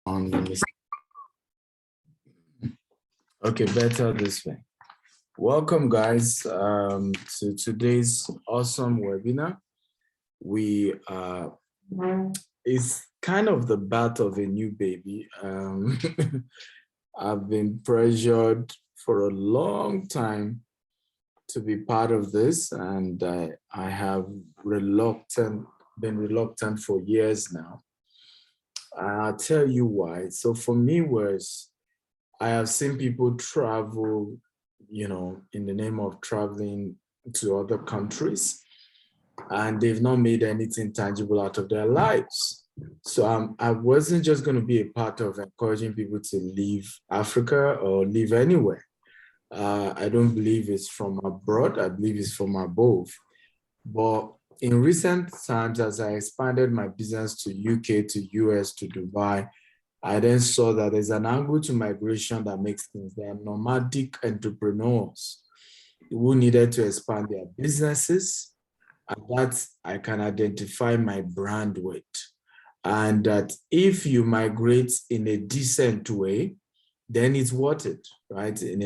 Let me see. Okay, better this way. Welcome, guys, to today's awesome webinar. It's kind of the birth of a new baby. I've been pressured for a long time to be part of this, and I have been reluctant for years now. I'll tell you why. So for me, I have seen people travel, in the name of traveling to other countries, and they've not made anything tangible out of their lives. So I wasn't just going to be a part of encouraging people to leave Africa or leave anywhere. I don't believe it's from abroad. I believe it's from above. But in recent times, as I expanded my business to UK, to US, to Dubai, I then saw that there's an angle to migration that makes things. There are nomadic entrepreneurs who needed to expand their businesses, and that I can identify my brand with. And that if you migrate in a decent way, then it's worth it, right? In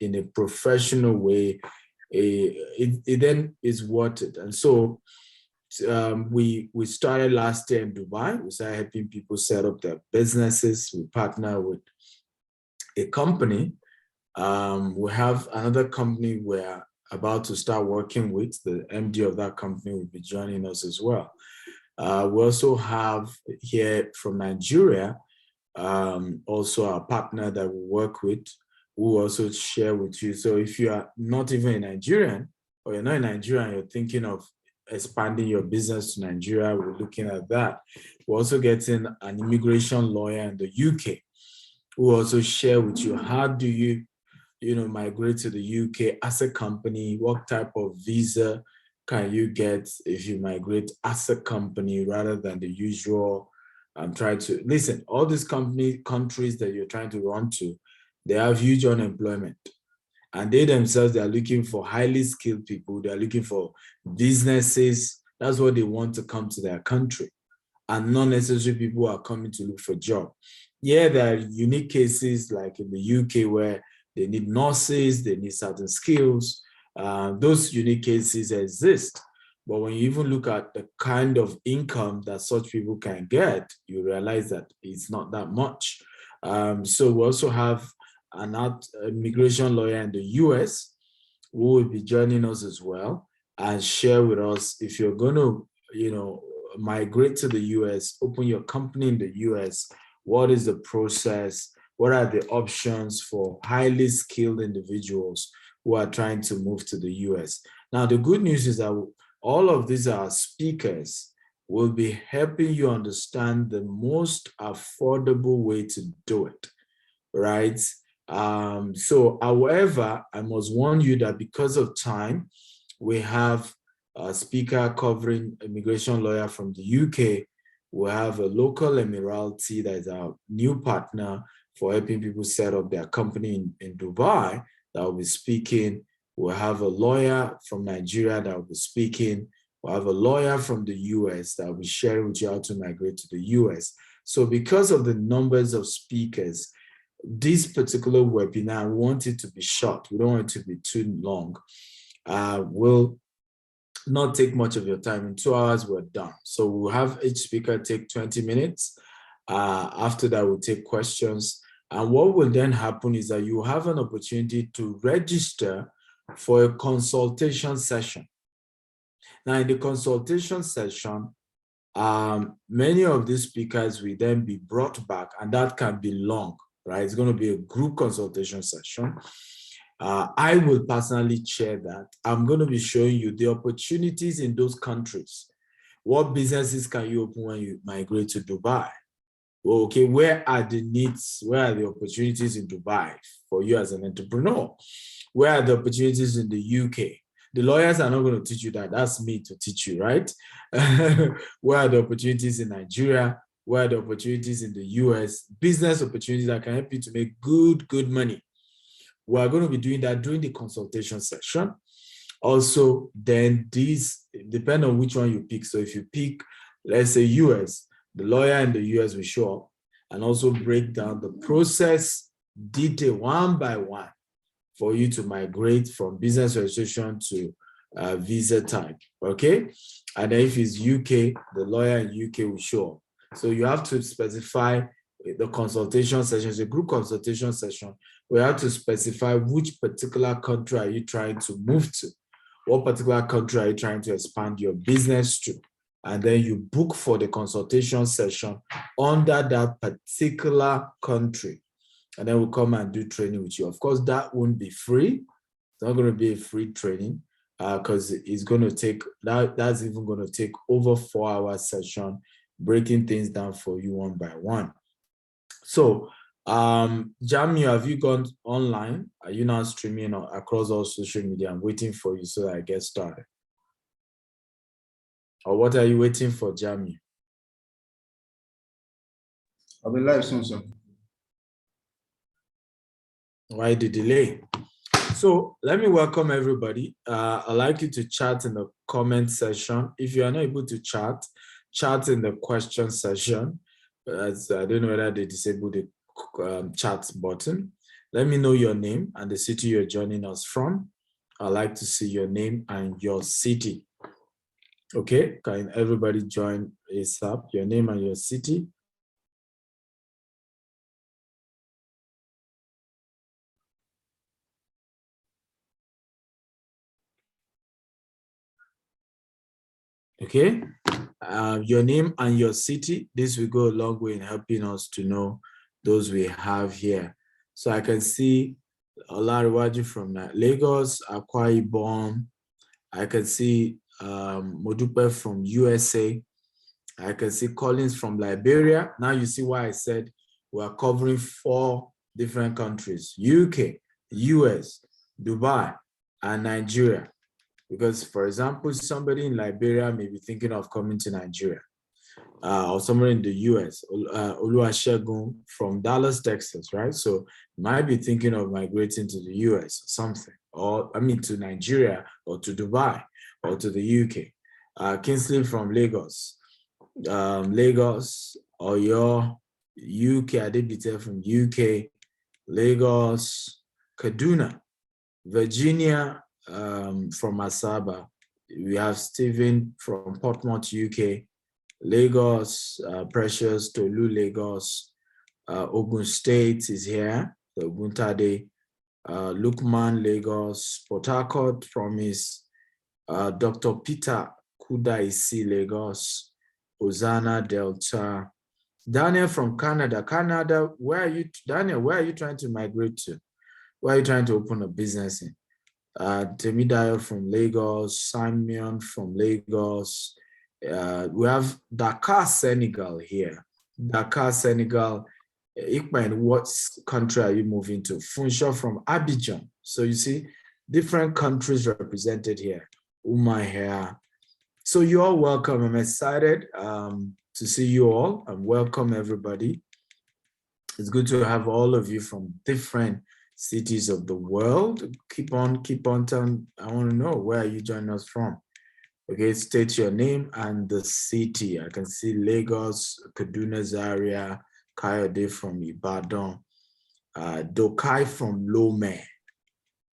a professional way, it then is worth it. And so we started last year in Dubai. We started helping people set up their businesses. We partner with a company. We have another company we're about to start working with. The MD of that company will be joining us as well. We also have here from Nigeria, also our partner that we work with, who will also share with you. So if you are not even a Nigerian, or you're not a Nigerian, you're thinking of expanding your business to Nigeria, we're looking at that. We're also getting an immigration lawyer in the UK who will also share with you how do you migrate to the UK as a company, what type of visa can you get if you migrate as a company rather than the usual try to listen, all these countries that you're trying to run to, they have huge unemployment. And they themselves, they are looking for highly skilled people. They're looking for businesses. That's what they want to come to their country. And not necessarily people who are coming to look for a job. Yeah, there are unique cases like in the UK where they need nurses, they need certain skills. Those unique cases exist. But when you even look at the kind of income that such people can get, you realize that it's not that much. So we also have an immigration lawyer in the US who will be joining us as well and share with us if you're going to, migrate to the US, open your company in the US, what is the process? What are the options for highly skilled individuals who are trying to move to the US? Now, the good news is that all of these are speakers will be helping you understand the most affordable way to do it, right? So, however, I must warn you that because of time, we have a speaker covering immigration lawyer from the UK. We have a local Emirati that is our new partner for helping people set up their company in Dubai that will be speaking. We'll have a lawyer from Nigeria that will be speaking. We'll have a lawyer from the US that will be sharing with you how to migrate to the US. So because of the numbers of speakers, this particular webinar, we want it to be short. We don't want it to be too long. We'll not take much of your time. In 2 hours, we're done. So we'll have each speaker take 20 minutes. After that, we'll take questions. And what will then happen is that you have an opportunity to register for a consultation session. Now, in the consultation session, many of these speakers will then be brought back, and that can be long, right? It's going to be a group consultation session. I will personally chair that. I'm going to be showing you the opportunities in those countries. What businesses can you open when you migrate to Dubai? Well, okay, where are the needs? Where are the opportunities in Dubai for you as an entrepreneur? Where are the opportunities in the UK? The lawyers are not going to teach you that. That's me to teach you, right? Where are the opportunities in Nigeria? Where are the opportunities in the US? Business opportunities that can help you to make good money. We're going to be doing that during the consultation session. Also, then these depend on which one you pick. So if you pick, let's say US, the lawyer in the US will show up, and also break down the process detail one by one for you to migrate from business registration to visa type, okay? And then if it's UK, the lawyer in UK will show up. So you have to specify the consultation session. It's a group consultation session. We have to specify which particular country are you trying to move to? What particular country are you trying to expand your business to? And then you book for the consultation session under that particular country. And then we'll come and do training with you. Of course, that won't be free. It's not going to be a free training because it's going to take, that's even going to take over 4 hour session, breaking things down for you one by one. So, Jamie, have you gone online? Are you now streaming across all social media? I'm waiting for you so that I get started. Or what are you waiting for, Jamie? I'll be live soon, sir. Why the delay? So let me welcome everybody. I'd like you to chat in the comment section. If you are not able to chat in the question session. As I don't know whether they disabled the chat button. Let me know your name and the city you're joining us from. I'd like to see your name and your city. Okay, can everybody join ASAP? Your name and your city. Okay, your name and your city. This will go a long way in helping us to know those we have here. So I can see Olariwaju from Lagos, Akwa Ibom. I can see Modupe from USA. I can see Collins from Liberia. Now you see why I said we are covering 4 different countries: UK, US, Dubai, and Nigeria. Because, for example, somebody in Liberia may be thinking of coming to Nigeria, or somewhere in the US, Oluwasegun from Dallas, Texas, right? So you might be thinking of migrating to the US or something, or I mean to Nigeria or to Dubai or to the UK. Kingsley from Lagos, or your UK, Adebite from UK, Lagos, Kaduna, Virginia, from Asaba. We have Stephen from Portmore, UK, Lagos, Precious, Tolu, Lagos, Ogun State is here, the Oguntade, Lukman, Lagos, Port Harcourt, Promise, Dr. Peter Kudaisi, Lagos, Hosanna, Delta, Daniel from Canada. Canada, where are you, Daniel, where are you trying to migrate to? Where are you trying to open a business in? Temidayo from Lagos, Simeon from Lagos. We have Dakar, Senegal here. Dakar, Senegal. Ikman, what country are you moving to? Funsho from Abidjan. So you see, different countries represented here. Umar here. So you're all welcome. I'm excited to see you all, and welcome everybody. It's good to have all of you from different cities of the world. Keep on telling. I want to know, where are you joining us from? Okay, state your name and the city. I can see Lagos, Kaduna, Zaria, Kayode from Ibadan, Dokai from Lome.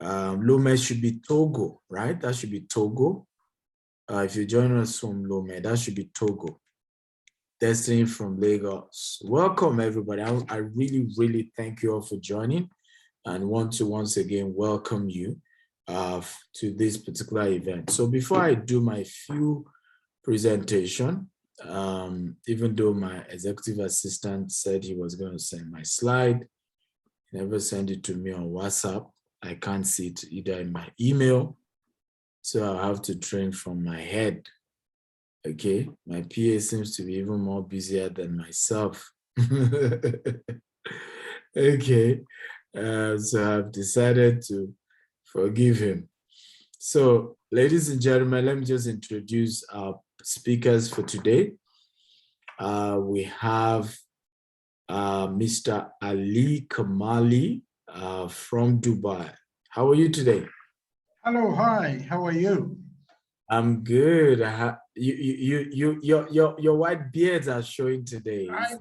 Lome should be Togo, right? That should be Togo. If you join us from Lome, that should be Togo. Destiny from Lagos. Welcome, everybody. I really, really thank you all for joining, and want to once again welcome you to this particular event. So before I do my few presentation, even though my executive assistant said he was going to send my slide, he never sent it to me on WhatsApp. I can't see it either in my email, so I'll have to train from my head. Okay, my PA seems to be even more busier than myself. Okay, so I've decided to forgive him. So, ladies and gentlemen, let me just introduce our speakers for today. We have Mr. Ali Kamali from Dubai. How are you today? Hello, hi, how are you? I'm good. Your white beards are showing today. I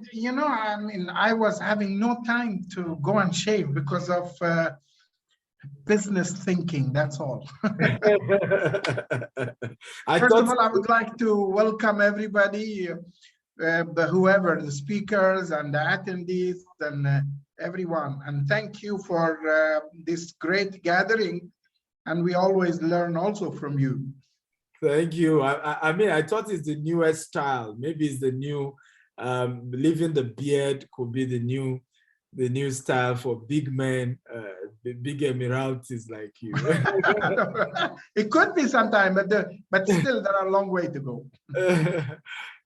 was having no time to go and shave because of business thinking. That's all. First of all, I would like to welcome everybody, whoever the speakers and the attendees and everyone, and thank you for this great gathering. And we always learn also from you. Thank you. I mean, I thought it's the newest style. Maybe it's the new, leaving the beard could be the new style for big men, big Emiratis like you. It could be sometime, but still there are a long way to go.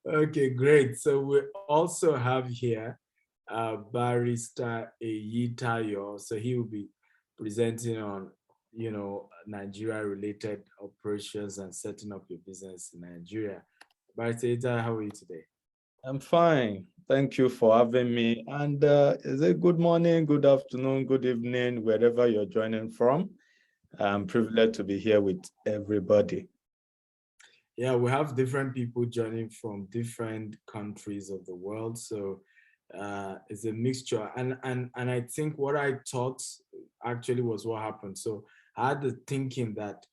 Okay, great. So we also have here Barrister Akintayo. So he will be presenting on, Nigeria related operations and setting up your business in Nigeria. Barrister Akintayo, how are you today? I'm fine. Thank you for having me. And is it good morning, good afternoon, good evening, wherever you're joining from? I'm privileged to be here with everybody. Yeah, we have different people joining from different countries of the world. So it's a mixture. And I think what I thought actually was what happened. So I had the thinking that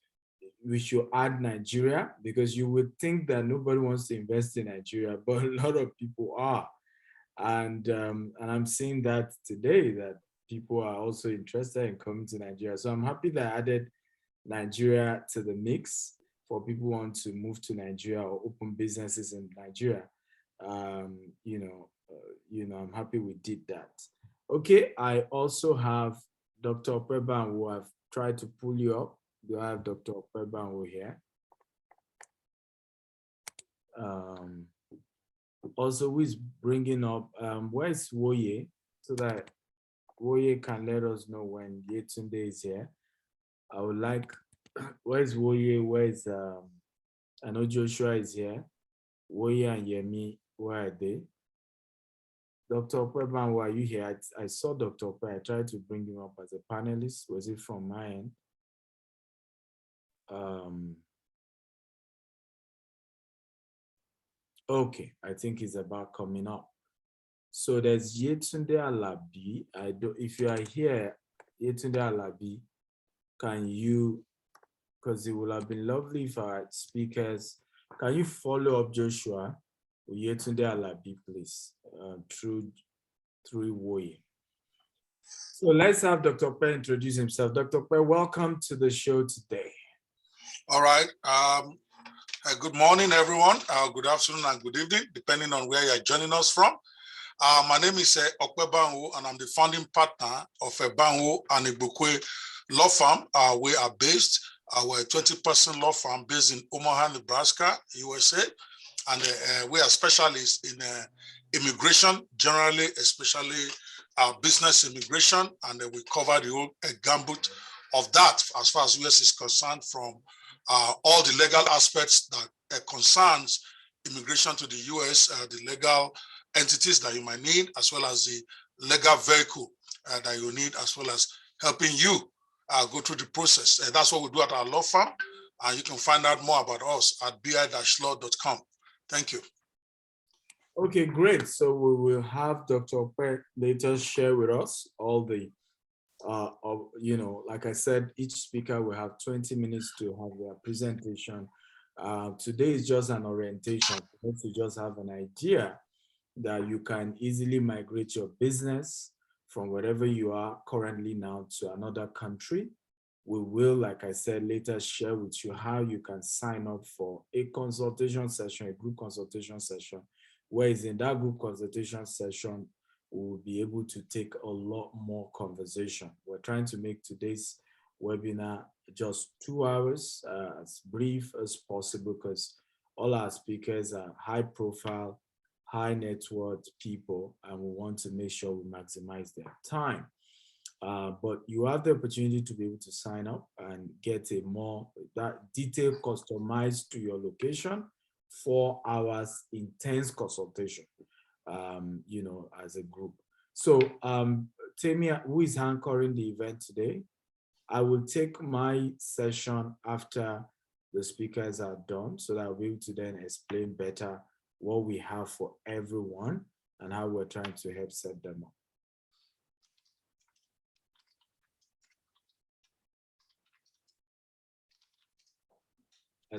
we should add Nigeria, because you would think that nobody wants to invest in Nigeria, but a lot of people are. And I'm seeing that today, that people are also interested in coming to Nigeria. So I'm happy that I added Nigeria to the mix for people who want to move to Nigeria or open businesses in Nigeria. I'm happy we did that. Okay, I also have Dr. Okpeban, who I've tried to pull you up. Do I have Dr. Okpeban here? Also, who is bringing up, where's Woye? So that Woye can let us know when Yetunde is here. I would like, where's Woye? Where's, I know Joshua is here. Woye and Yemi, where are they? Dr. Okpeban, why are you here? I saw Dr. Okpeban. I tried to bring him up as a panelist. Was it from my end? Okay, I think he's about coming up. So there's Yetunde Alabi. If you are here, Yetunde Alabi, can you, because it would have been lovely if our speakers, can you follow up Joshua with Yetunde Alabi, please, through Woye. So let's have Dr. Pe introduce himself. Dr. Pe, welcome to the show today. All right. Good morning, everyone. Good afternoon and good evening, depending on where you're joining us from. My name is Okpeban, and I'm the founding partner of Banwo and Ibukwe Law Firm. We are based, we're a 20-person law firm based in Omaha, Nebraska, USA. And we are specialists in immigration, generally, especially business immigration. And we cover the whole gambit of that as far as US is concerned, from all the legal aspects that concerns immigration to the US, the legal entities that you might need, as well as the legal vehicle that you need, as well as helping you go through the process. That's what we do at our law firm. And you can find out more about us at bi-law.com. Thank you. Okay, great. So we will have Dr. Okpe later share with us all the, like I said, each speaker will have 20 minutes to have their presentation. Today is just an orientation, to just have an idea that you can easily migrate your business from wherever you are currently now to another country. We will, like I said, later share with you how you can sign up for a consultation session, a group consultation session, whereas in that group consultation session, we will be able to take a lot more conversation. We're trying to make today's webinar just 2 hours, as brief as possible, because all our speakers are high profile, high net worth people, and we want to make sure we maximize their time. But you have the opportunity to be able to sign up and get a more detailed customized to your location, 4 hours intense consultation, as a group. So Tamia, who is anchoring the event today, I will take my session after the speakers are done so that we'll be able to then explain better what we have for everyone and how we're trying to help set them up.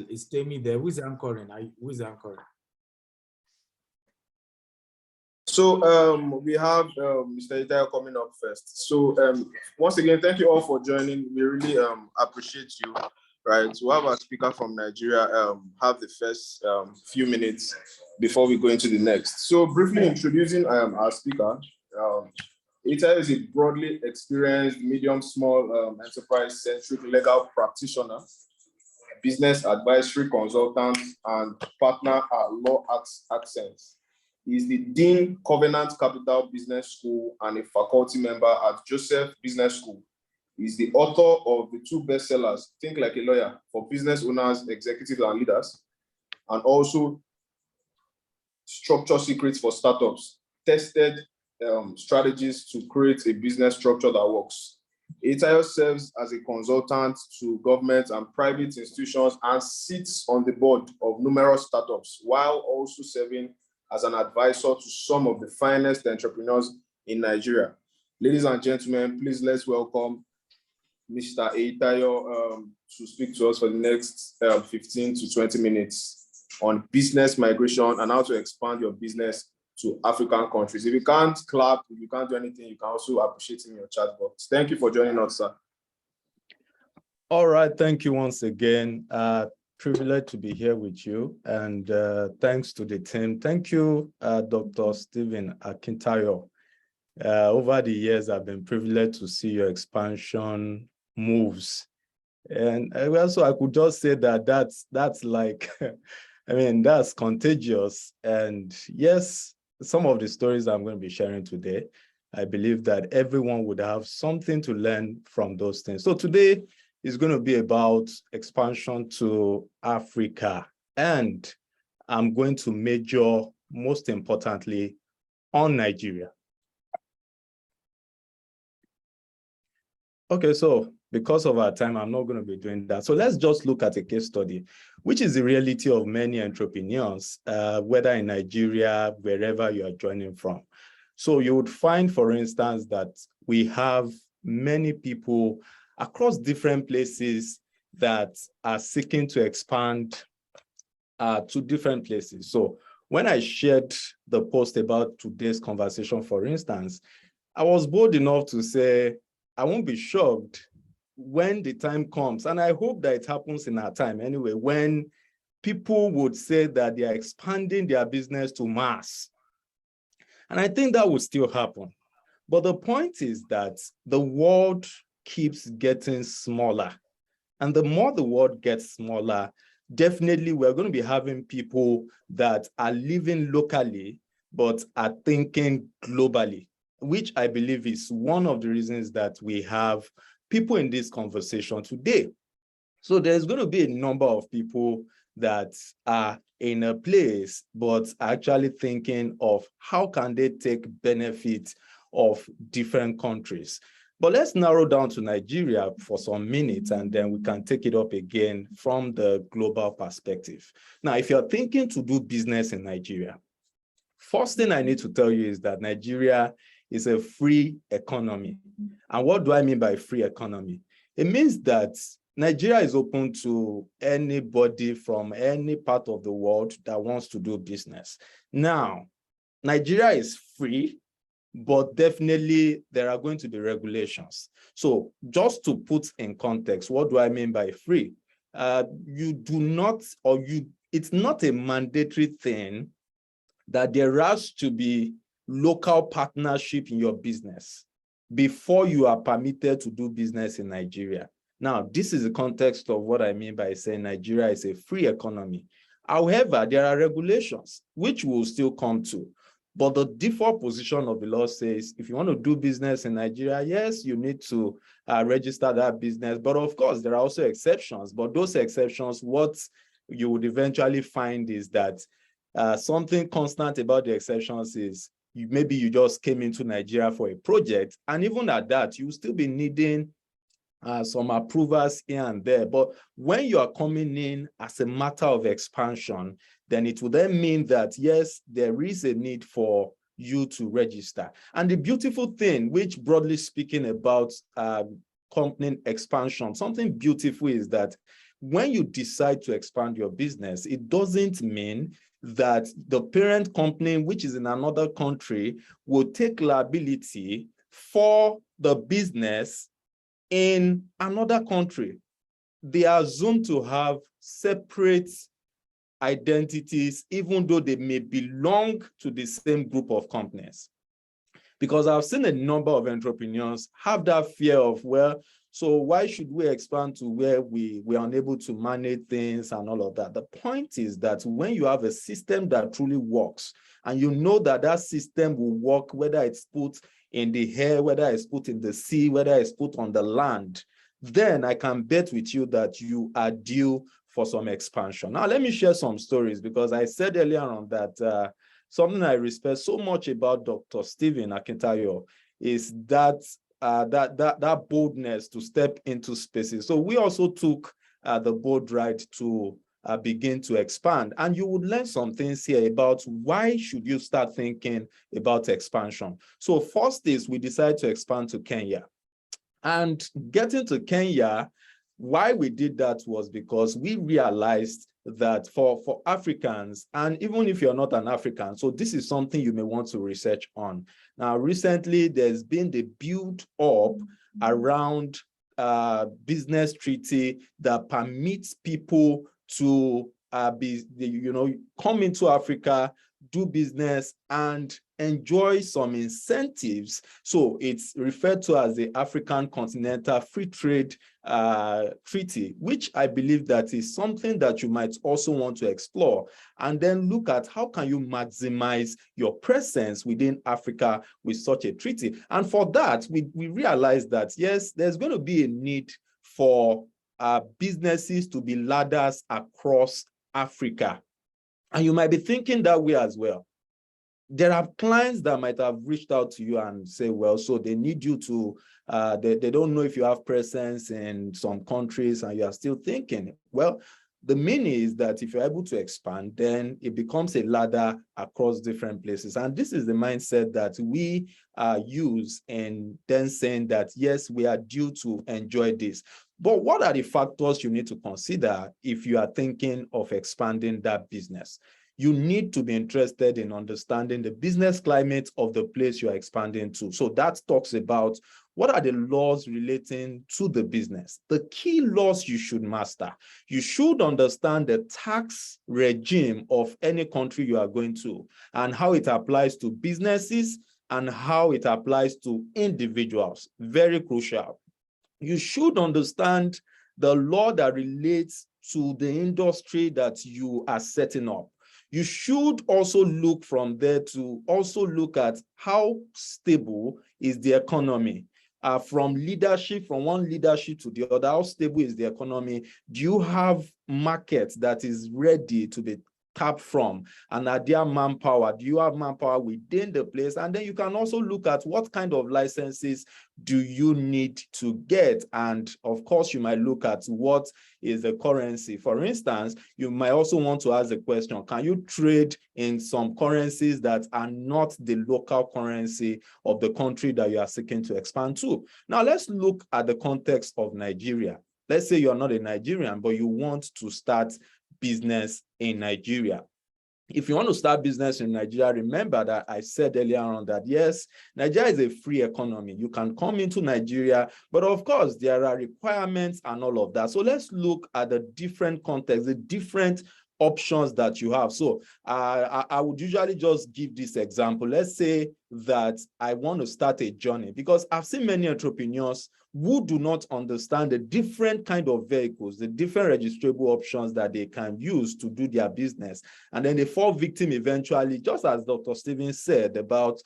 Is Temi there? Who's anchoring? Who's anchoring? So we have Mr. Akintayo coming up first. So once again, thank you all for joining. We really appreciate you. Right, we have our speaker from Nigeria have the first few minutes before we go into the next. So briefly introducing our speaker. Akintayo is a broadly experienced medium-small enterprise-centric legal practitioner, business advisory consultant, and partner at Law Accents. He is the Dean Covenant Capital Business School and a faculty member at Joseph Business School. He's the author of the 2 bestsellers, Think Like a Lawyer for Business Owners, Executives, and Leaders, and also Structure Secrets for Startups, Tested Strategies to Create a Business Structure That Works. Akintayo serves as a consultant to government and private institutions and sits on the board of numerous startups, while also serving as an advisor to some of the finest entrepreneurs in Nigeria. Ladies and gentlemen, please let's welcome Mr. Akintayo to speak to us for the next 15 to 20 minutes on business migration and how to expand your business to African countries. If you can't clap, if you can't do anything, you can also appreciate in your chat box. Thank you for joining us, sir. All right, thank you once again. Privileged to be here with you, and thanks to the team. Thank you, Dr. Stephen Akintayo. Over the years, I've been privileged to see your expansion moves. And also, I could just say that that's like, I mean, that's contagious. And yes, some of the stories I'm going to be sharing today, I believe that everyone would have something to learn from those things. So today is going to be about expansion to Africa. And I'm going to major, most importantly, on Nigeria. Okay, so because of our time, I'm not going to be doing that. So let's just look at a case study, which is the reality of many entrepreneurs, whether in Nigeria, wherever you are joining from. So you would find, for instance, that we have many people across different places that are seeking to expand to different places. So when I shared the post about today's conversation, for instance, I was bold enough to say, I won't be shocked when the time comes, and I hope that it happens in our time anyway, when people would say that they are expanding their business to mass. And I think that would still happen. But the point is that the world keeps getting smaller. And the more the world gets smaller, definitely we're going to be having people that are living locally, but are thinking globally, which I believe is one of the reasons that we have people in this conversation today. So there's going to be a number of people that are in a place, but actually thinking of how can they take benefit of different countries. But let's narrow down to Nigeria for some minutes, and then we can take it up again from the global perspective. Now, if you're thinking to do business in Nigeria, first thing I need to tell you is that Nigeria is a free economy. And what do I mean by free economy? It means that Nigeria is open to anybody from any part of the world that wants to do business. Now, Nigeria is free, but definitely there are going to be regulations. So just to put in context, what do I mean by free? You do not, or it's not a mandatory thing that there has to be local partnership in your business before you are permitted to do business in Nigeria. Now, this is the context of what I mean by saying Nigeria is a free economy. However, there are regulations which we'll still come to. But the default position of the law says, if you want to do business in Nigeria, yes, you need to register that business. But of course, there are also exceptions. But those exceptions, what you would eventually find is that something constant about the exceptions is maybe you just came into Nigeria for a project. And even at that, you will still be needing some approvals here and there. But when you are coming in as a matter of expansion, then it would then mean that, yes, there is a need for you to register. And the beautiful thing, which broadly speaking about company expansion, something beautiful is that when you decide to expand your business, it doesn't mean that the parent company, which is in another country, will take liability for the business in another country. They are assumed to have separate identities, even though they may belong to the same group of companies. Because I've seen a number of entrepreneurs have that fear of, well, so why should we expand to where we are unable to manage things and all of that? The point is that when you have a system that truly works, and you know that that system will work, whether it's put in the air, whether it's put in the sea, whether it's put on the land, then I can bet with you that you are due for some expansion. Now, let me share some stories, because I said earlier on that something I respect so much about Dr. Stephen Akintayo is that boldness to step into spaces. So we also took the bold ride to begin to expand. And you would learn some things here about why should you start thinking about expansion. So first is we decided to expand to Kenya. And getting to Kenya, why we did that was because we realized that for Africans, and even if you're not an African, so this is something you may want to research on. Now, recently, there's been the build up around business treaty that permits people to come into Africa, do business, and enjoy some incentives. So it's referred to as the African Continental Free Trade Treaty, which I believe that is something that you might also want to explore, and then look at how can you maximize your presence within Africa with such a treaty. And for that, we realize that, yes, there's going to be a need for businesses to be ladders across Africa. And you might be thinking that way as well. There are clients that might have reached out to you and say, well, so they need you to, they don't know if you have presence in some countries and you are still thinking. Well, the meaning is that if you're able to expand, then it becomes a ladder across different places. And this is the mindset that we use in then saying that, yes, we are due to enjoy this. But what are the factors you need to consider if you are thinking of expanding that business? You need to be interested in understanding the business climate of the place you are expanding to. So that talks about what are the laws relating to the business. The key laws you should master. You should understand the tax regime of any country you are going to and how it applies to businesses and how it applies to individuals. Very crucial. You should understand the law that relates to the industry that you are setting up. You should also look from there to also look at how stable is the economy. From leadership, from one leadership to the other, how stable is the economy? Do you have markets that is ready to be tapped from? And are there manpower? Do you have manpower within the place? And then you can also look at what kind of licenses do you need to get? And of course, you might look at what is the currency. For instance, you might also want to ask the question, can you trade in some currencies that are not the local currency of the country that you are seeking to expand to? Now, let's look at the context of Nigeria. Let's say you're not a Nigerian, but you want to start business in Nigeria. If you want to start business in Nigeria, remember that I said earlier on that, yes, Nigeria is a free economy. You can come into Nigeria, but of course, there are requirements and all of that. So let's look at the different contexts, the different options that you have. So I would usually just give this example. Let's say that I want to start a journey, because I've seen many entrepreneurs who do not understand the different kind of vehicles, the different registrable options that they can use to do their business. And then they fall victim eventually, just as Dr. Stephen said about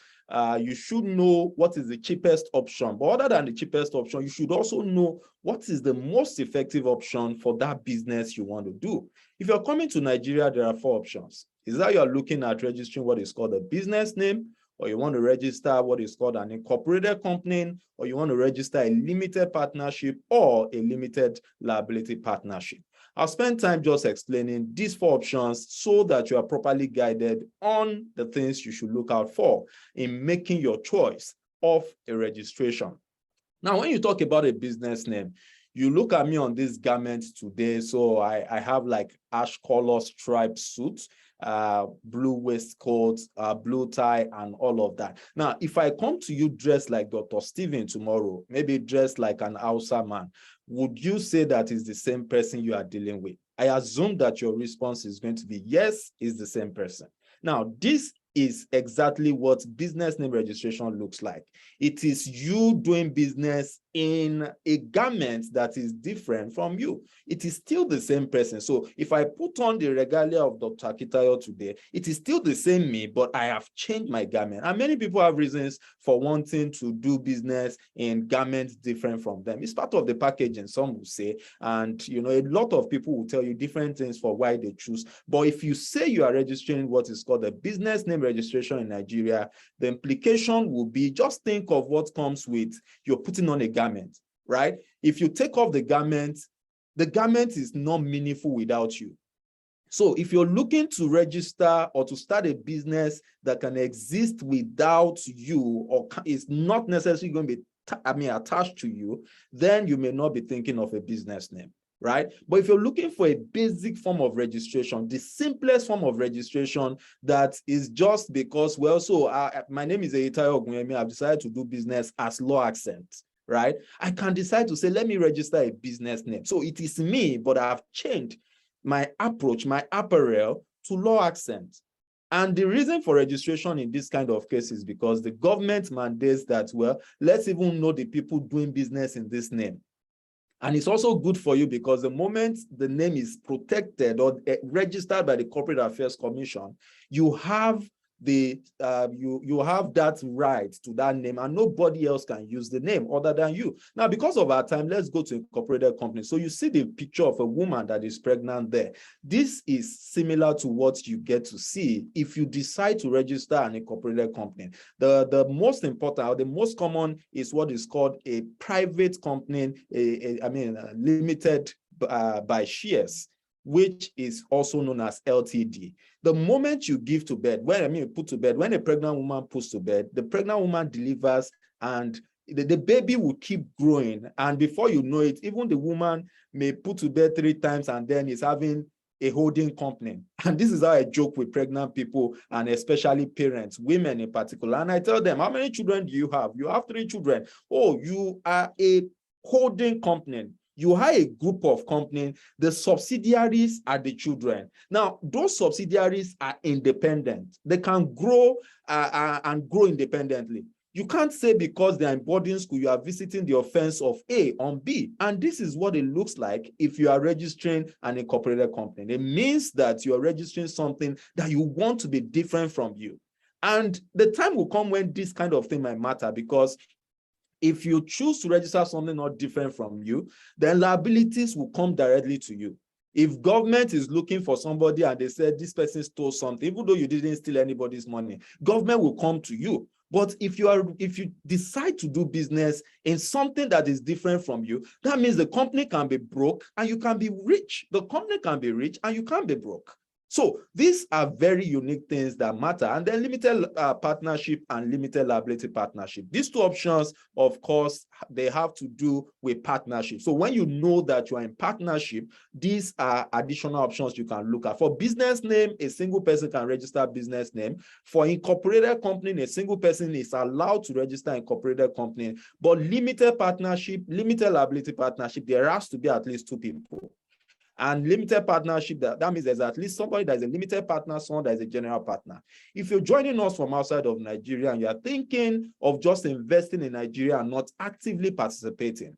you should know what is the cheapest option. But other than the cheapest option, you should also know what is the most effective option for that business you want to do. If you're coming to Nigeria, there are 4 options. Is that you're looking at registering what is called a business name, or you want to register what is called an incorporated company, or you want to register a limited partnership or a limited liability partnership. I'll spend time just explaining these 4 options so that you are properly guided on the things you should look out for in making your choice of a registration. Now, when you talk about a business name, you look at me on this garment today. So I have like ash color striped suit, blue waistcoat, blue tie, and all of that. Now, if I come to you dressed like Dr. Steven tomorrow, maybe dressed like an Hausa man, would you say that is the same person you are dealing with? I assume that your response is going to be yes, it's the same person. Now, this is exactly what business name registration looks like. It is you doing business in a garment that is different from you. It is still the same person. So if I put on the regalia of Dr. Akintayo today, it is still the same me, but I have changed my garment. And many people have reasons for wanting to do business in garments different from them. It's part of the packaging, some will say. And you know, a lot of people will tell you different things for why they choose. But if you say you are registering what is called a business name registration in Nigeria, the implication will be, just think of what comes with you're putting on a garment, right? If you take off the garment is not meaningful without you. So if you're looking to register or to start a business that can exist without you, or is not necessarily going to be attached to you, then you may not be thinking of a business name, right? But if you're looking for a basic form of registration, the simplest form of registration that is just because, well, so my name is Akintayo, I've decided to do business as Law Accent, right? I can decide to say, let me register a business name. So it is me, but I've changed my approach, my apparel to Law Accent. And the reason for registration in this kind of case is because the government mandates that, well, let's even know the people doing business in this name. And it's also good for you because the moment the name is protected or registered by the Corporate Affairs Commission, you have you have that right to that name, and nobody else can use the name other than you. Now, because of our time, let's go to incorporated company. So you see the picture of a woman that is pregnant there. This is similar to what you get to see if you decide to register an incorporated company. The most important, or the most common, is what is called a private company, limited by shares, which is also known as LTD. The moment you give to bed, put to bed, when a pregnant woman puts to bed, the pregnant woman delivers, and the baby will keep growing. And before you know it, even the woman may put to bed 3 times and then is having a holding company. And this is how I joke with pregnant people, and especially parents, women in particular. And I tell them, how many children do you have? You have 3 children. Oh, you are a holding company. You have a group of companies, the subsidiaries are the children. Now, those subsidiaries are independent. They can grow and grow independently. You can't say because they're in boarding school, you are visiting the offense of A on B. And this is what it looks like if you are registering an incorporated company. It means that you are registering something that you want to be different from you. And the time will come when this kind of thing might matter, because if you choose to register something not different from you, then liabilities will come directly to you. If government is looking for somebody and they said this person stole something, even though you didn't steal anybody's money, government will come to you. But if you decide to do business in something that is different from you, that means the company can be broke and you can be rich. The company can be rich and you can't be broke. So these are very unique things that matter. And then limited partnership and limited liability partnership. These 2 options, of course, they have to do with partnership. So when you know that you are in partnership, these are additional options you can look at. For business name, a single person can register business name. For incorporated company, a single person is allowed to register incorporated company. But limited partnership, limited liability partnership, there has to be at least 2 people. And limited partnership, that means there's at least somebody that is a limited partner, someone that is a general partner. If you're joining us from outside of Nigeria and you're thinking of just investing in Nigeria and not actively participating,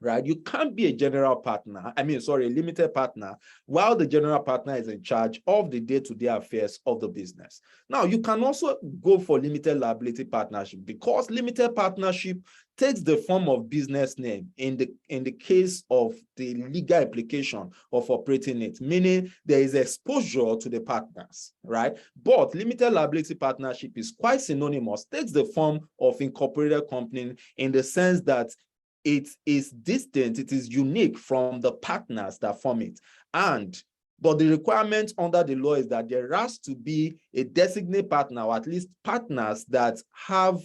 right? You can't be a general partner, a limited partner, while the general partner is in charge of the day-to-day affairs of the business. Now, you can also go for limited liability partnership, because limited partnership takes the form of business name in the case of the legal application of operating it, meaning there is exposure to the partners, right? But limited liability partnership is quite synonymous, takes the form of incorporated company in the sense that it is distinct, it is unique from the partners that form it. But the requirement under the law is that there has to be a designated partner, or at least partners that have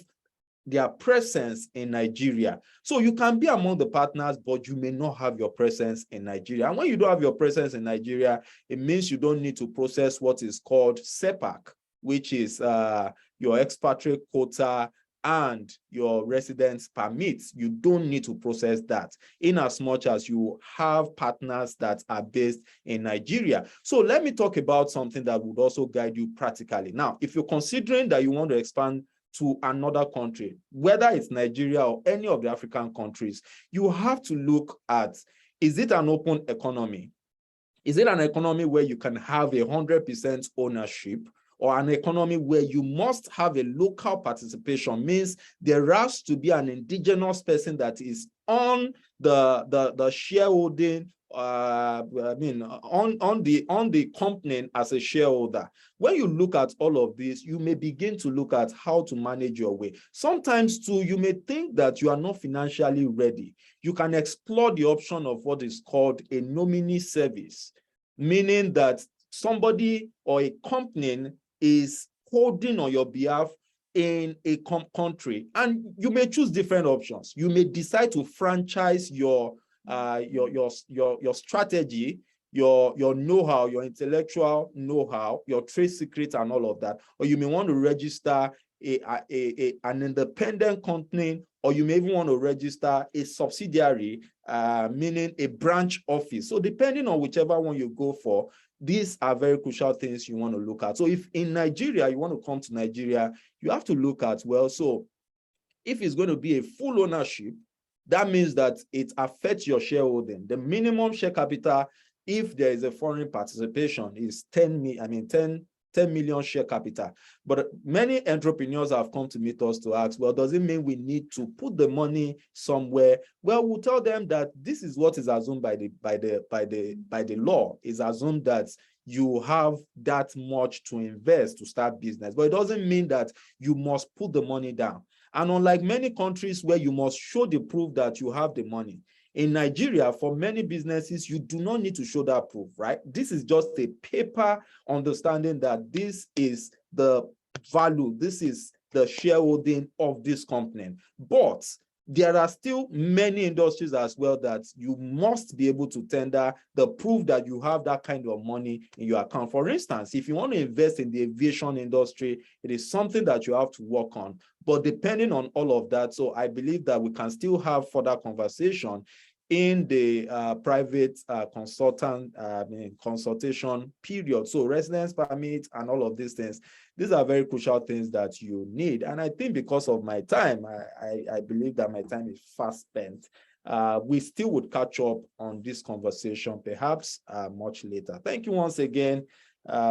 their presence in Nigeria. So you can be among the partners, but you may not have your presence in Nigeria. And when you don't have your presence in Nigeria, it means you don't need to process what is called SEPAC, which is your expatriate quota and your residence permits. You don't need to process that, in as much as you have partners that are based in Nigeria. So let me talk about something that would also guide you practically. Now, if you're considering that you want to expand to another country, whether it's Nigeria or any of the African countries, you have to look at, is it an open economy? Is it an economy where you can have 100% ownership, or an economy where you must have a local participation? Means there has to be an indigenous person that is on the shareholding, on the company as a shareholder. When you look at all of this, you may begin to look at how to manage your way. Sometimes too, you may think that you are not financially ready. You can explore the option of what is called a nominee service, meaning that somebody or a company is holding on your behalf in a country, and you may choose different options. You may decide to franchise your strategy, your know-how, your intellectual know-how, your trade secrets, and all of that. Or you may want to register an independent company, or you may even want to register a subsidiary, meaning a branch office. So depending on whichever one you go for, these are very crucial things you want to look at. So if in Nigeria, you want to come to Nigeria, you have to look at, well, so if it's going to be a full ownership, that means that it affects your shareholding. The minimum share capital, if there is a foreign participation, is 10 million share capital. But many entrepreneurs have come to meet us to ask, well, does it mean we need to put the money somewhere? Well, we'll tell them that this is what is assumed by the law. It's assumed that you have that much to invest to start business, but it doesn't mean that you must put the money down. And unlike many countries where you must show the proof that you have the money, in Nigeria, for many businesses, you do not need to show that proof, right? This is just a paper understanding that this is the value, this is the shareholding of this company. But there are still many industries as well that you must be able to tender the proof that you have that kind of money in your account. For instance, if you want to invest in the aviation industry, it is something that you have to work on. But depending on all of that, so I believe that we can still have further conversation in the private consultation period. So residence permit and all of these things, these are very crucial things that you need. And I think because of my time, I believe that my time is fast spent. We still would catch up on this conversation, perhaps much later. Thank you once again.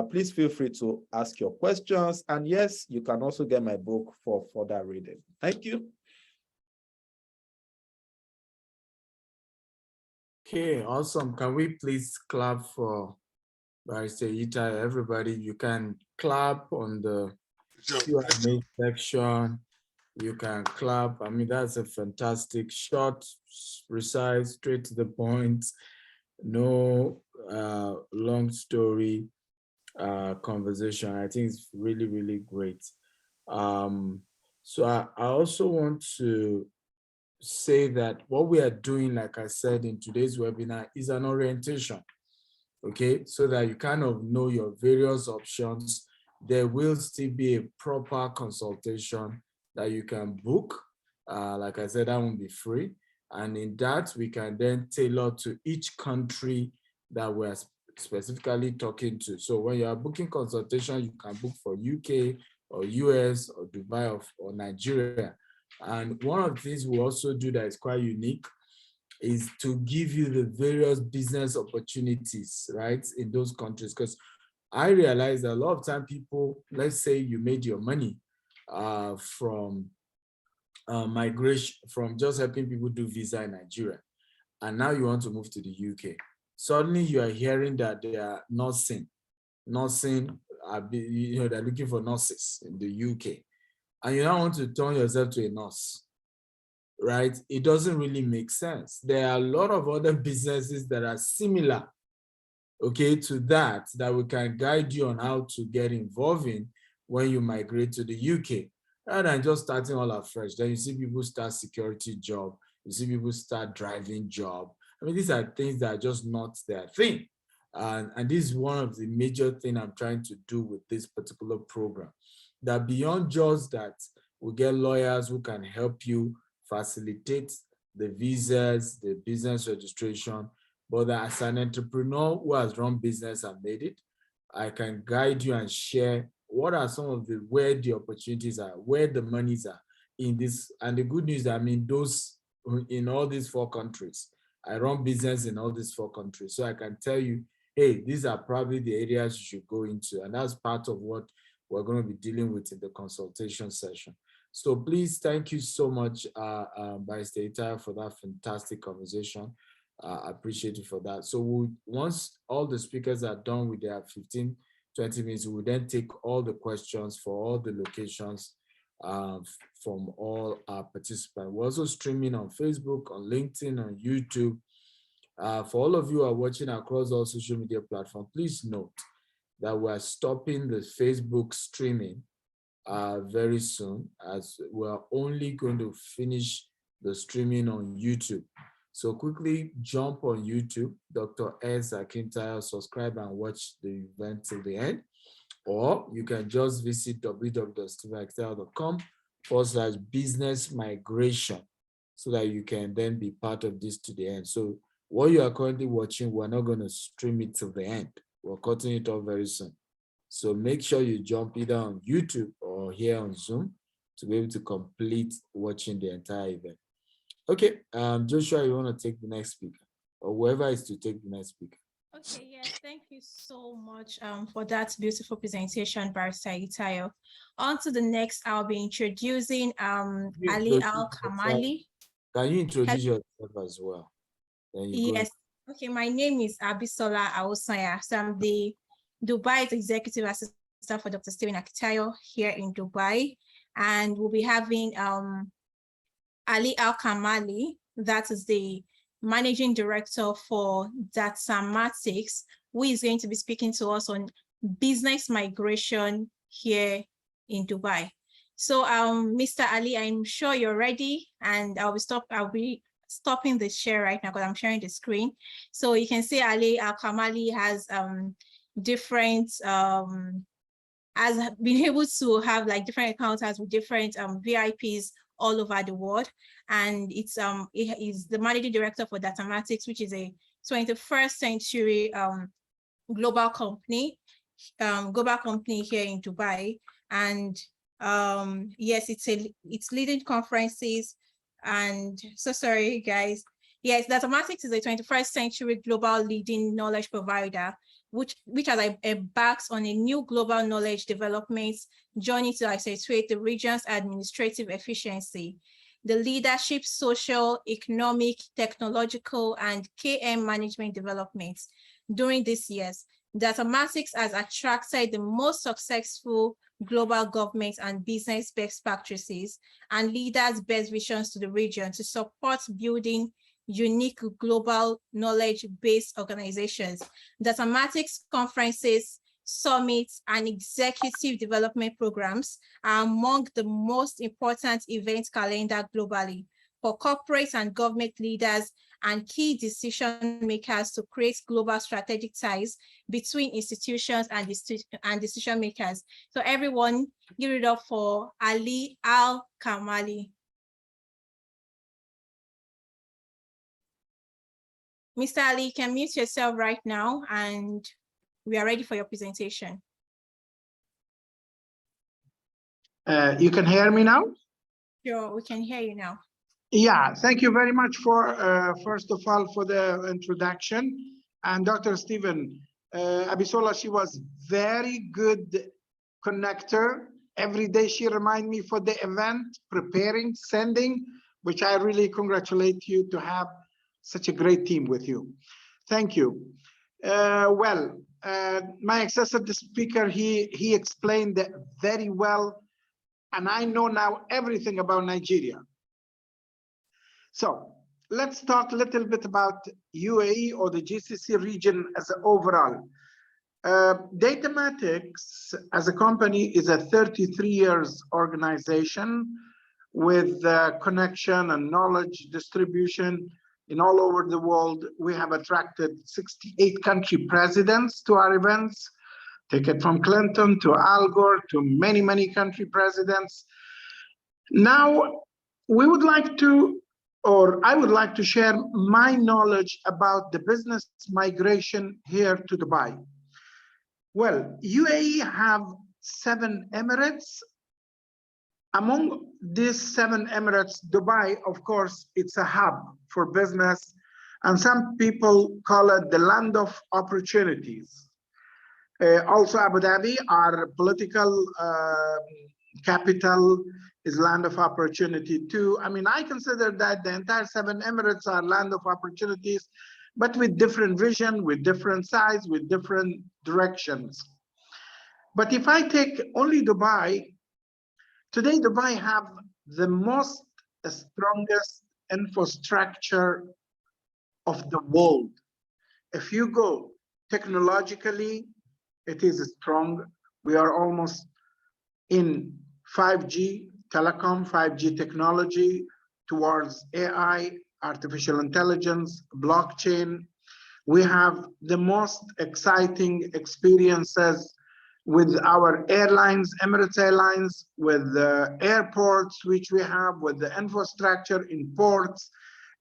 Please feel free to ask your questions. And yes, you can also get my book for further reading. Thank you. Okay, awesome. Can we please clap for Barrister Itai? Everybody, you can clap on the Q&A section. You can clap. I mean, that's a fantastic, short, precise, straight to the point, no long story conversation. I think it's really, really great. So I also want to say that what we are doing, like I said in today's webinar, is an orientation, okay? So that you kind of know your various options. There will still be a proper consultation that you can book. Like I said, that won't be free. And in that, we can then tailor to each country that we're specifically talking to. So when you are booking consultation, you can book for UK or US or Dubai or Nigeria. And one of the things we also do that is quite unique, is to give you the various business opportunities, right, in those countries. Because I realize that a lot of time people, let's say you made your money from migration, from just helping people do visa in Nigeria, and now you want to move to the UK. Suddenly you are hearing that they are nursing, they're looking for nurses in the UK, and you now want to turn yourself to a nurse, right? It doesn't really make sense. There are a lot of other businesses that are similar, okay, to that we can guide you on how to get involved in when you migrate to the UK, rather than just starting all afresh. Then you see people start security job, you see people start driving job. I mean, these are things that are just not their thing. And this is one of the major things I'm trying to do with this particular program, that beyond just that, we get lawyers who can help you facilitate the visas, the business registration, but that as an entrepreneur who has run business and made it, I can guide you and share what are some of where the opportunities are, where the monies are in this. And the good news, I mean, those in all these 4 countries. I run business in all these 4 countries. So I can tell you, hey, these are probably the areas you should go into. And that's part of what we're going to be dealing with in the consultation session. So please, thank you so much, Barrister Akintayo, for that fantastic conversation. I appreciate you for that. So once all the speakers are done with their 15, 20 minutes, we will then take all the questions for all the locations from all our participants. We're also streaming on Facebook, on LinkedIn, on YouTube. For all of you who are watching across all social media platforms, please note that we're stopping the Facebook streaming very soon, as we're only going to finish the streaming on YouTube. So quickly jump on YouTube, Dr. S. Akintayo, subscribe and watch the event till the end. Or you can just visit www.stephenakintayo.com/business migration so that you can then be part of this to the end. So what you are currently watching, we're not going to stream it till the end. We're cutting it off very soon. So make sure you jump either on YouTube or here on Zoom to be able to complete watching the entire event. Okay, Joshua, you want to take the next speaker, or whoever is to take the next speaker? Okay, yes, thank you so much for that beautiful presentation, Barrister Akintayo. On to the next, I'll be introducing Ali Al-Kamali. Can you introduce yourself as well? Yes, okay, my name is Abisola Awosanya. So I'm the Dubai's Executive Assistant for Dr. Stephen Akintayo here in Dubai. And we'll be having Ali Al-Kamali, that is the Managing Director for Datamatics, who is going to be speaking to us on business migration here in Dubai. So Mr. Ali, I'm sure you're ready, and I'll be stopping the share right now because I'm sharing the screen. So you can see Ali Al-Kamali has has been able to have like different encounters with different VIPs all over the world, and it is the Managing Director for Datamatics, which is a 21st century global company here in Dubai. And yes, it's leading conferences. And so sorry guys, yes, Datamatics is a 21st century global leading knowledge provider, which has embarked on a new global knowledge development journey to accelerate the region's administrative efficiency, the leadership, social, economic, technological, and KM management developments. During these years, Datamatics has attracted the most successful global government and business best practices and leaders' best visions to the region to support building unique global knowledge-based organizations. Datamatics conferences, summits, and executive development programs are among the most important event calendar globally for corporate and government leaders and key decision makers to create global strategic ties between institutions and decision makers. So everyone, give it up for Ali Al-Kamali. Mr. Ali, you can mute yourself right now, and we are ready for your presentation. You can hear me now? Sure, we can hear you now. Yeah, thank you very much for, first of all, for the introduction. And Dr. Stephen, Abisola, she was very good connector. Every day she remind me for the event, preparing, sending, which I really congratulate you to have such a great team with you. Thank you. My accessible speaker, he explained that very well, and I know now everything about Nigeria. So let's talk a little bit about UAE or the GCC region as an overall. Datamatics as a company is a 33 years organization with connection and knowledge distribution in all over the world. We have attracted 68 country presidents to our events. Take it from Clinton to Al Gore to many, many country presidents. Now, we would like to, or I would like to share my knowledge about the business migration here to Dubai. Well, UAE have 7 emirates. Among these 7 emirates, Dubai, of course, it's a hub for business, and some people call it the land of opportunities. Also, Abu Dhabi, our political capital, is land of opportunity too. I mean, I consider that the entire 7 emirates are land of opportunities, but with different vision, with different size, with different directions. But if I take only Dubai, today Dubai have the most strongest infrastructure of the world. If you go technologically, it is strong. We are almost in 5G, telecom, 5G technology towards AI, artificial intelligence, blockchain. We have the most exciting experiences with our airlines, Emirates Airlines, with the airports, which we have, with the infrastructure in ports,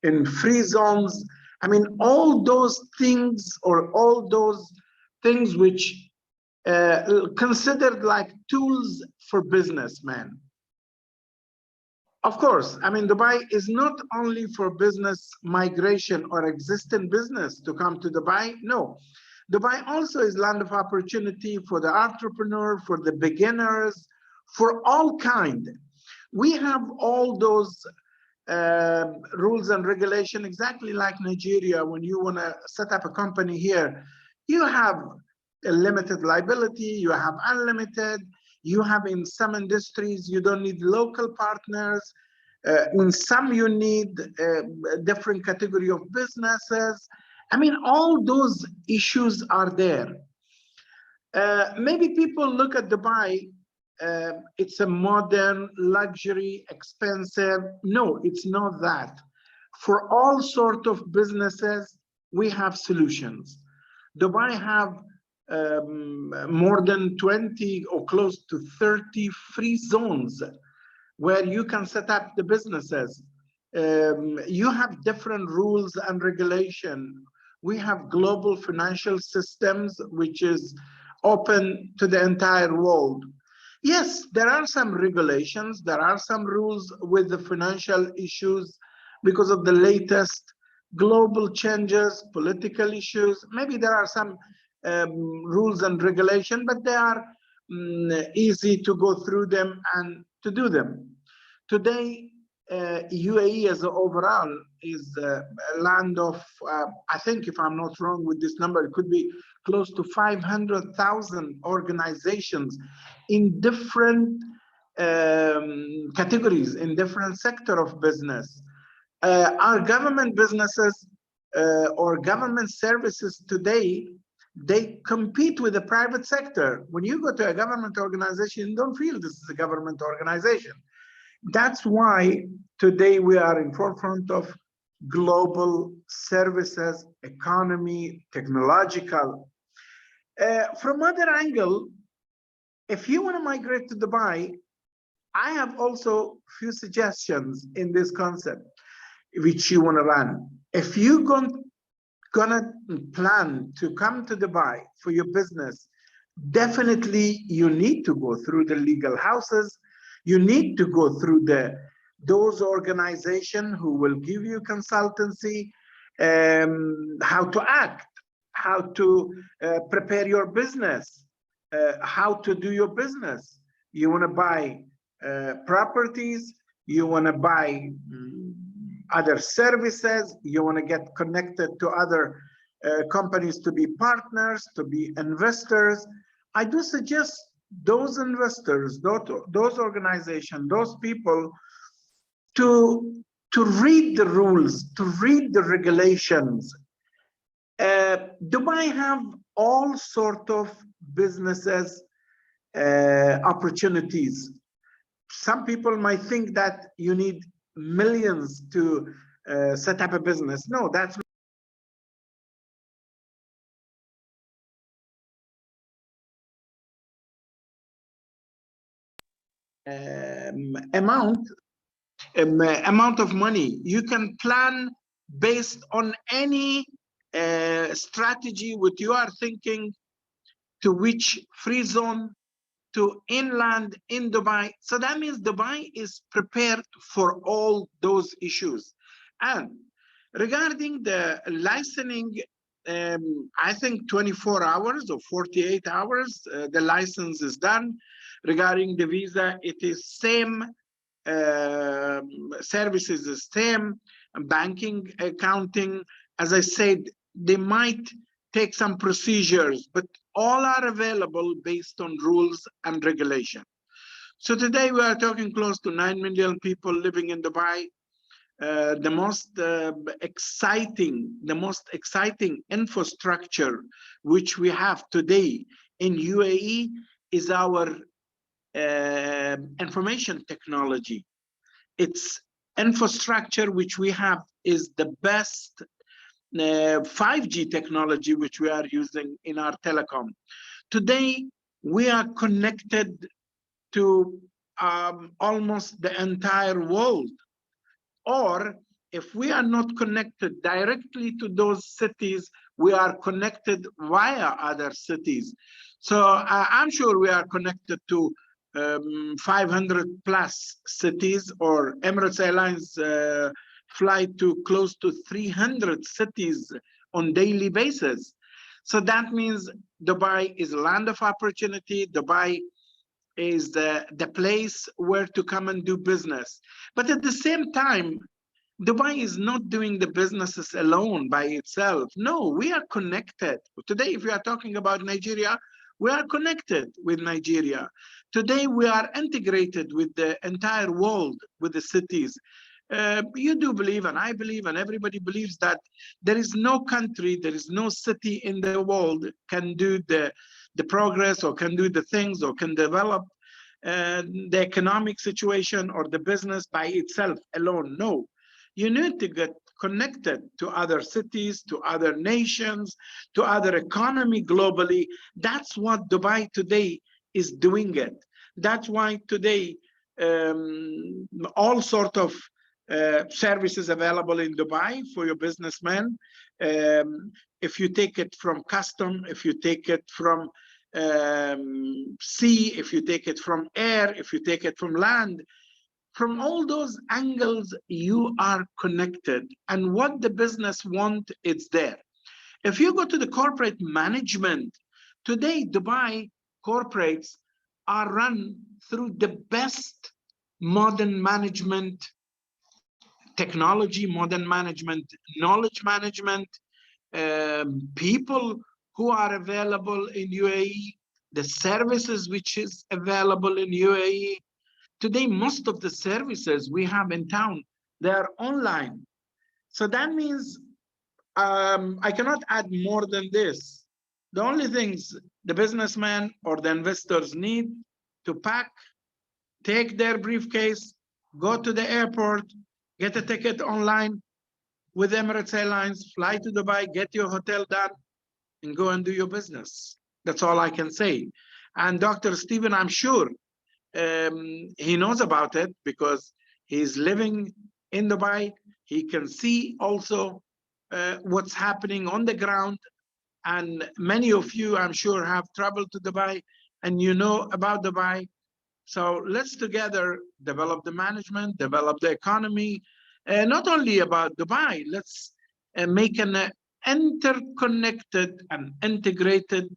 in free zones. I mean, all those things, or all those things which considered like tools for businessmen. Of course, I mean, Dubai is not only for business migration or existing business to come to Dubai. No, Dubai also is land of opportunity for the entrepreneur, for the beginners, for all kind. We have all those rules and regulation exactly like Nigeria. When you want to set up a company here, you have a limited liability, you have unlimited, you have in some industries, you don't need local partners. In some you need a different category of businesses. I mean, all those issues are there. Maybe people look at Dubai, it's a modern, luxury, expensive. No, it's not that. For all sorts of businesses, we have solutions. Dubai have more than 20 or close to 30 free zones where you can set up the businesses. You have different rules and regulation. We have global financial systems, which is open to the entire world. Yes, there are some regulations, there are some rules with the financial issues because of the latest global changes, political issues. Maybe there are some rules and regulation, but they are easy to go through them and to do them. Today, UAE as an overall is a land of, I think if I'm not wrong with this number, it could be close to 500,000 organizations in different categories, in different sector of business. Our government businesses or government services today, they compete with the private sector. When you go to a government organization, you don't feel this is a government organization. That's why today we are in forefront of global services, economy, technological. From other angle, if you want to migrate to Dubai, I have also few suggestions in this concept which you want to run. If you're gonna plan to come to Dubai for your business, definitely you need to go through the legal houses. You need to go through the those organizations who will give you consultancy, how to act, how to prepare your business, how to do your business. You want to buy properties, you want to buy other services, you want to get connected to other companies to be partners, to be investors. I do suggest those investors, those organizations, those people to read the rules, to read the regulations. Dubai have all sort of businesses opportunities. Some people might think that you need millions to set up a business. No, that's amount of money. You can plan based on any strategy what you are thinking, to which free zone, to inland in Dubai. So that means Dubai is prepared for all those issues. And regarding the licensing, I think 24 hours or 48 hours, the license is done. Regarding the visa, it is same, services the same, banking, accounting. As I said, they might take some procedures, but all are available based on rules and regulation. So today we are talking close to 9 million people living in Dubai. The most exciting infrastructure which we have today in UAE is our information technology. Its infrastructure which we have is the best 5G technology which we are using in our telecom. Today, we are connected to almost the entire world. Or if we are not connected directly to those cities, we are connected via other cities. So I'm sure we are connected to 500 plus cities, or Emirates Airlines fly to close to 300 cities on daily basis. So that means Dubai is a land of opportunity. Dubai is the place where to come and do business. But at the same time, Dubai is not doing the businesses alone by itself. No, we are connected. Today, if we are talking about Nigeria, we are connected with Nigeria. Today, we are integrated with the entire world, with the cities. You do believe, and I believe, and everybody believes that there is no country, there is no city in the world can do the progress, or can do the things, or can develop the economic situation or the business by itself alone. No, you need to get connected to other cities, to other nations, to other economy globally. That's what Dubai today is doing it. That's why today all sort of services available in Dubai for your businessmen. If you take it from custom, if you take it from sea, if you take it from air, if you take it from land, from all those angles, you are connected. And what the business want, it's there. If you go to the corporate management, today Dubai corporates are run through the best modern management technology, modern management, knowledge management, people who are available in UAE, the services which is available in UAE. Today, most of the services we have in town, they are online. So that means I cannot add more than this. The only things the businessman or the investors need to pack, take their briefcase, go to the airport, get a ticket online with Emirates Airlines, fly to Dubai, get your hotel done, and go and do your business. That's all I can say. And Dr. Stephen, I'm sure he knows about it because he's living in Dubai. He can see also what's happening on the ground. And many of you, I'm sure, have traveled to Dubai and you know about Dubai. So let's together develop the management, develop the economy, not only about Dubai. Let's make an interconnected and integrated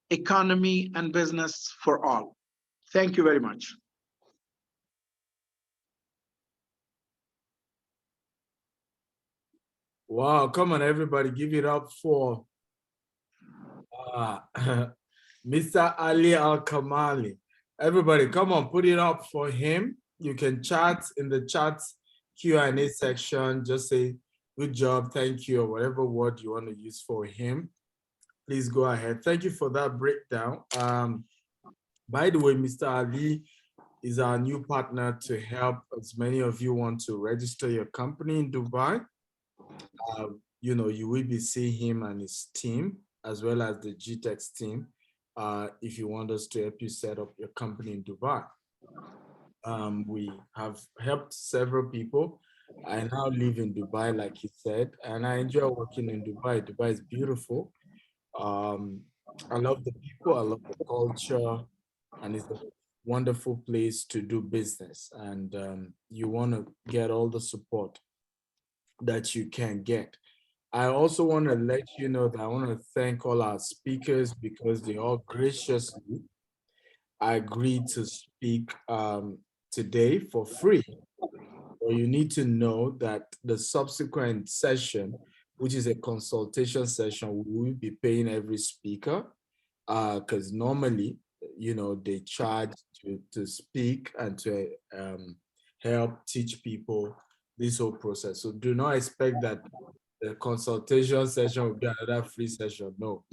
economy and business for all. Thank you very much. Wow, come on, everybody, give it up for Mr. Ali Al-Kamali. Everybody, come on, put it up for him. You can chat in the chat Q&A section. Just say, good job, thank you, or whatever word you want to use for him. Please go ahead. Thank you for that breakdown. By the way, Mr. Ali is our new partner to help as many of you want to register your company in Dubai. You know, you will be seeing him and his team, as well as the GTEX team, if you want us to help you set up your company in Dubai. We have helped several people. I now live in Dubai, like he said, and I enjoy working in Dubai. Dubai is beautiful. I love the people, I love the culture, and it's a wonderful place to do business. And you want to get all the support that you can get. I also want to let you know that I want to thank all our speakers because they all graciously agreed to speak today for free. Well, you need to know that the subsequent session, which is a consultation session, we will be paying every speaker because normally, you know, they charge to speak and to help teach people this whole process. So do not expect that the consultation session will be another free session. No,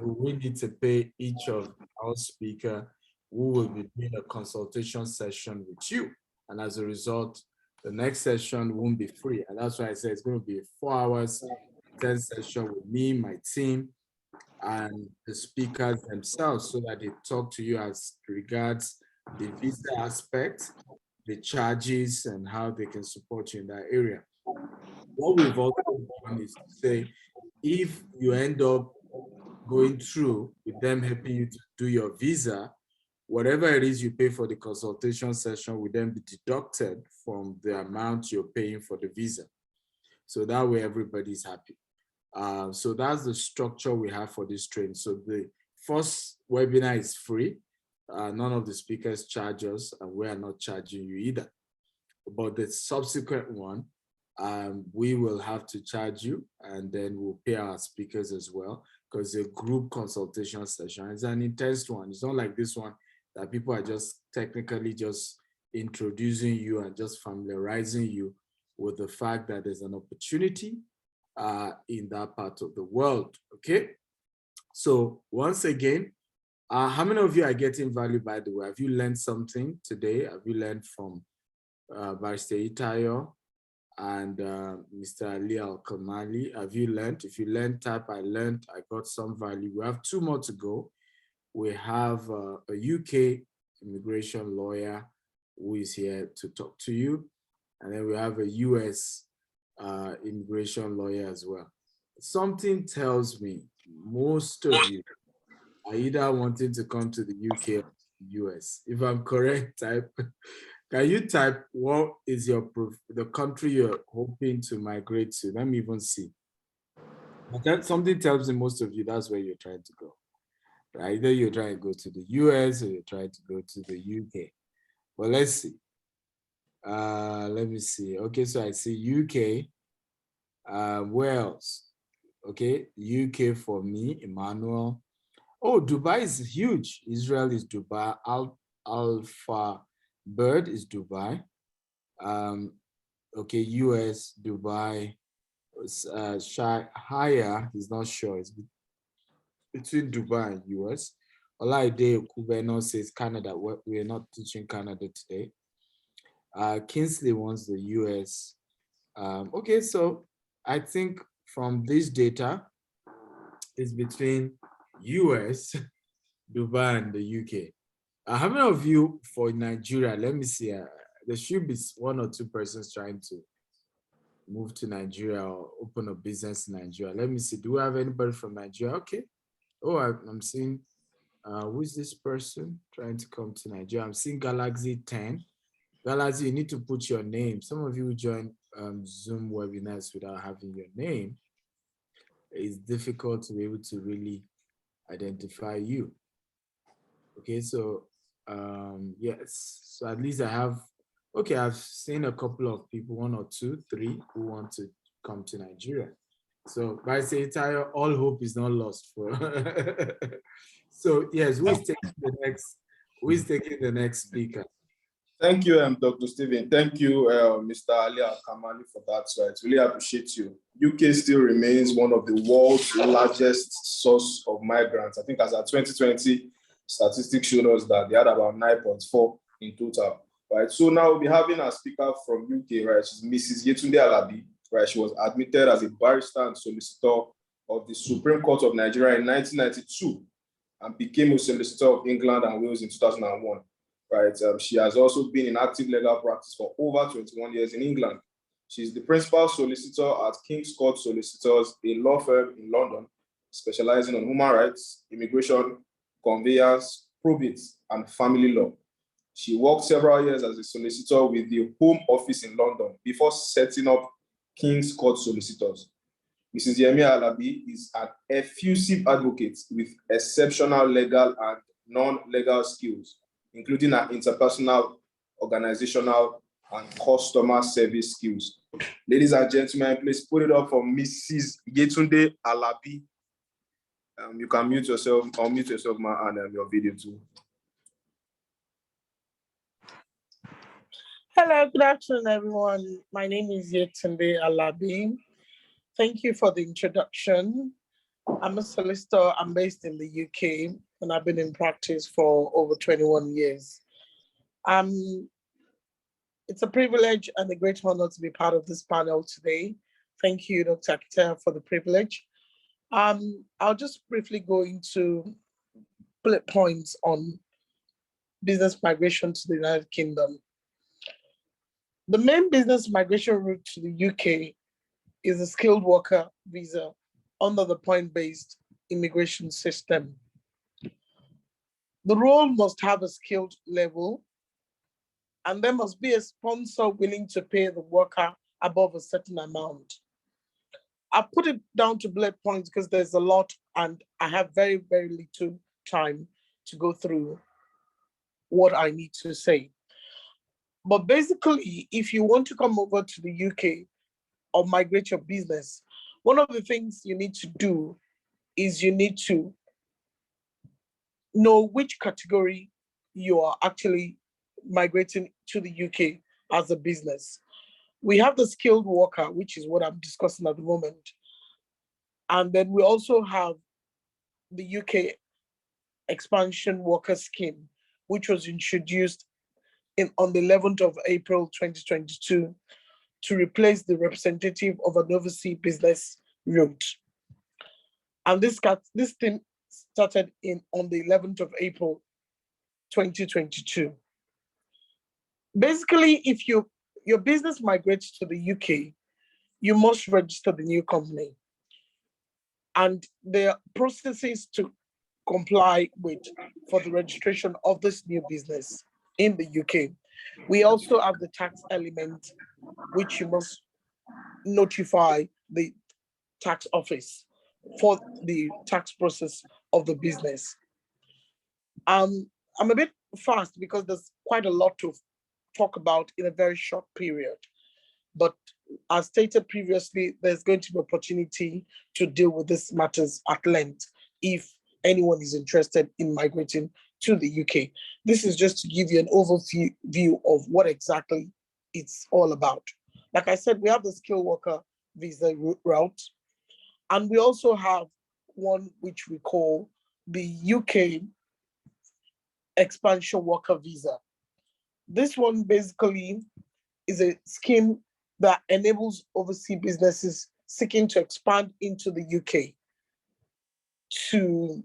we need to pay each of our speaker who will be doing a consultation session with you. And as a result, the next session won't be free. And that's why I say it's going to be 4 hours, 10 session with me, my team, and the speakers themselves so that they talk to you as regards the visa aspect, the charges, and how they can support you in that area. What we've also done is to say, if you end up going through with them helping you to do your visa, whatever it is you pay for the consultation session will then be deducted from the amount you're paying for the visa. So that way everybody's happy. So that's the structure we have for this training. So the first webinar is free. None of the speakers charge us, and we are not charging you either. But the subsequent one, we will have to charge you, and then we'll pay our speakers as well, because the group consultation session is an intense one. It's not like this one that people are just technically just introducing you and just familiarizing you with the fact that there's an opportunity in that part of the world, okay? So once again, how many of you are getting value, by the way? Have you learned something today? Have you learned from Barrister Akintayo and Mr. Ali Al-Kamali? Have you learned? If you learned, type I learned, I got some value. We have 2 more to go. We have a UK immigration lawyer who is here to talk to you. And then we have a US immigration lawyer as well. Something tells me most of you are either wanting to come to the UK or US. If I'm correct, type. Can you type what is the country you're hoping to migrate to? Let me even see. Something tells me most of you that's where you're trying to go. Right? Either you're trying to go to the US or you're trying to go to the UK. Well, let's see. Let me see. Okay, so I see UK. Where else? Okay, UK for me, Emmanuel. Oh, Dubai is huge. Israel is Dubai. Alpha Bird is Dubai. Okay, US, Dubai. Higher, he's not sure. It's between Dubai and US. Olaide Kubeno says Canada. We're not teaching Canada today. Kingsley wants the US. Okay, so I think from this data, it's between US, Dubai, and the UK. How many of you for Nigeria? Let me see. There should be 1 or 2 persons trying to move to Nigeria or open a business in Nigeria. Let me see. Do we have anybody from Nigeria? Okay. Oh, I'm seeing, who is this person trying to come to Nigeria? I'm seeing Galaxy 10. Galazi, you need to put your name. Some of you join Zoom webinars without having your name. It's difficult to be able to really identify you. Okay, so yes, so at least I have, okay, I've seen a couple of people, 1 or 2, 3, who want to come to Nigeria. So by saying entire, all hope is not lost for. So yes, who is taking the next speaker? Thank you, Dr. Stephen. Thank you, Mr. Ali Al-Kamali, for that. Right, really appreciate you. UK still remains one of the world's largest source of migrants. I think as our 2020 statistics showed us that they had about 9.4 in total. Right. So now we'll be having a speaker from UK, right? She's Mrs. Yetunde Alabi. Right. She was admitted as a barrister and solicitor of the Supreme Court of Nigeria in 1992 and became a solicitor of England and Wales in 2001. Right. She has also been in active legal practice for over 21 years in England. She's the principal solicitor at King's Court Solicitors, a law firm in London, specializing on human rights, immigration, conveyance, probate, and family law. She worked several years as a solicitor with the Home Office in London before setting up King's Court Solicitors. Mrs. Yemi Alabi is an effusive advocate with exceptional legal and non-legal skills, including her interpersonal, organizational, and customer service skills. Ladies and gentlemen, please put it up for Mrs. Yetunde Alabi. You can unmute yourself, ma, and your video too. Hello, good afternoon, everyone. My name is Yetunde Alabi. Thank you for the introduction. I'm a solicitor. I'm based in the UK, and I've been in practice for over 21 years. It's a privilege and a great honor to be part of this panel today. Thank you, Dr. Akintayo, for the privilege. I'll just briefly go into bullet points on business migration to the United Kingdom. The main business migration route to the UK is a skilled worker visa under the point-based immigration system. The role must have a skilled level, and there must be a sponsor willing to pay the worker above a certain amount. I put it down to bullet points because there's a lot, and I have very, very little time to go through what I need to say. But basically, if you want to come over to the UK or migrate your business, one of the things you need to do is you need to know which category you are actually migrating to the UK as a business. We have the skilled worker, which is what I'm discussing at the moment. And then we also have the UK expansion worker scheme, which was introduced on the 11th of April, 2022, to replace the representative of an overseas business route. And this thing started on the 11th of April, 2022. Basically, if your business migrates to the UK, you must register the new company. And there are processes to comply with for the registration of this new business in the UK. We also have the tax element, which you must notify the tax office for the tax process of the business. I'm a bit fast because there's quite a lot to talk about in a very short period. But as stated previously, there's going to be opportunity to deal with these matters at length if anyone is interested in migrating to the UK. This is just to give you an overview of what exactly it's all about. Like I said, we have the skilled worker visa route, and we also have one which we call the UK expansion worker visa. This one basically is a scheme that enables overseas businesses seeking to expand into the UK to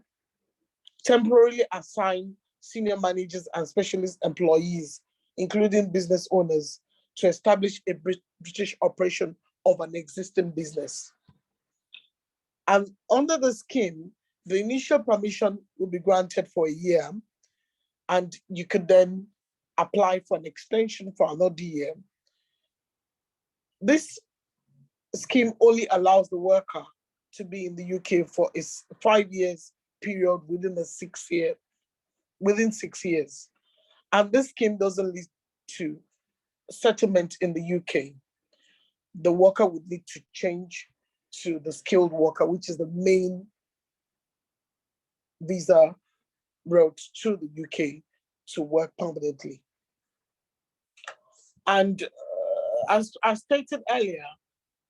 temporarily assign senior managers and specialist employees, including business owners, to establish a British operation of an existing business. And under the scheme, the initial permission will be granted for a year, and you could then apply for an extension for another year, this scheme only allows the worker to be in the UK for a 5 years period within 6 years. And this scheme doesn't lead to settlement in the UK. The worker would need to change to the skilled worker, which is the main visa route to the UK to work permanently. And as stated earlier,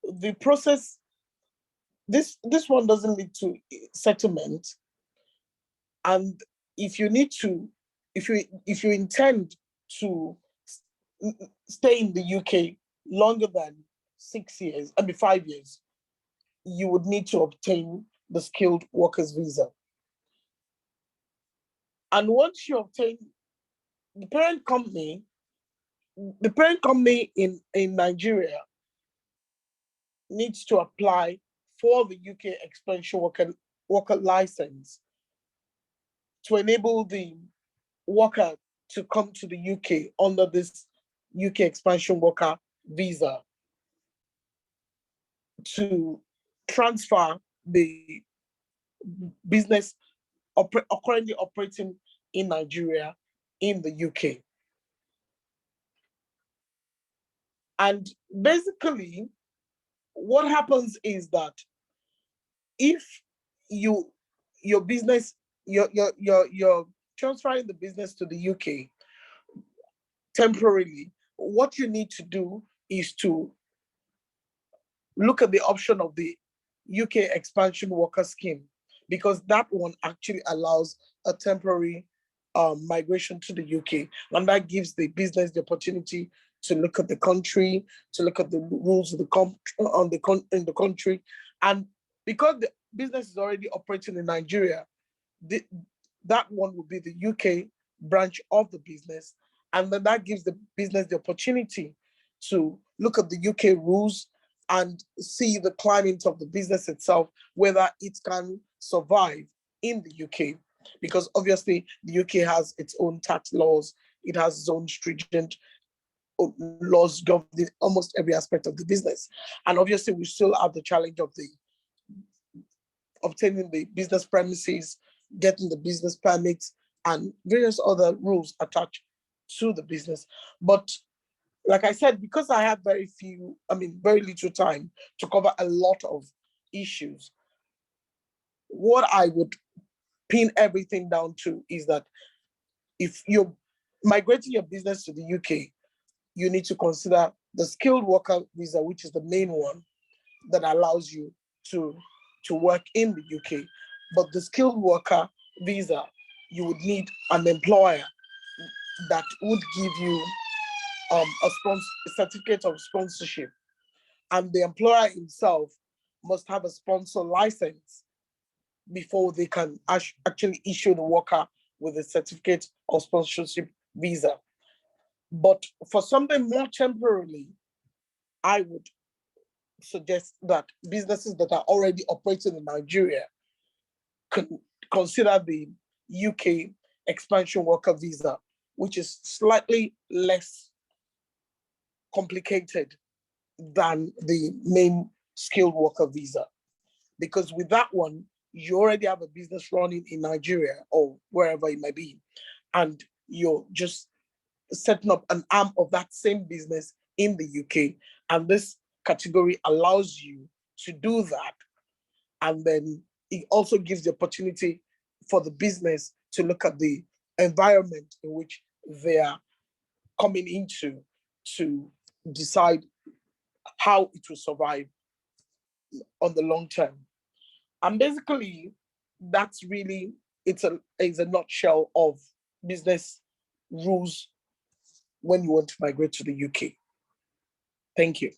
the process, this one doesn't lead to settlement. And if you need to, if you intend to stay in the UK longer than 6 years, 5 years, you would need to obtain the skilled workers visa. And once you obtain the parent company in Nigeria needs to apply for the UK expansion worker license to enable the worker to come to the UK under this UK expansion worker visa to transfer the business currently operating in Nigeria in the UK. And basically, what happens is that if you're transferring the business to the UK temporarily, what you need to do is to look at the option of the UK expansion worker scheme, because that one actually allows a temporary migration to the UK, and that gives the business the opportunity to look at the country, to look at the rules of in the country. And because the business is already operating in Nigeria, that one will be the UK branch of the business. And then that gives the business the opportunity to look at the UK rules and see the climate of the business itself, whether it can survive in the UK. Because obviously the UK has its own tax laws, it has its own stringent laws governing almost every aspect of the business. And obviously we still have the challenge of obtaining the business premises, getting the business permits, and various other rules attached to the business. But like I said, because I have very little time to cover a lot of issues, what I would pin everything down to is that if you're migrating your business to the UK, you need to consider the skilled worker visa, which is the main one that allows you to work in the UK. But the skilled worker visa, you would need an employer that would give you a certificate of sponsorship. And the employer himself must have a sponsor license before they can actually issue the worker with a certificate of sponsorship visa. But for something more temporarily, I would suggest that businesses that are already operating in Nigeria can consider the UK expansion worker visa, which is slightly less complicated than the main skilled worker visa. Because with that one, you already have a business running in Nigeria or wherever it might be, and you're just setting up an arm of that same business in the UK. And this category allows you to do that. And then it also gives the opportunity for the business to look at the environment in which they are coming into to decide how it will survive on the long term. And basically, that's really, it's a nutshell of business rules when you want to migrate to the UK. Thank you.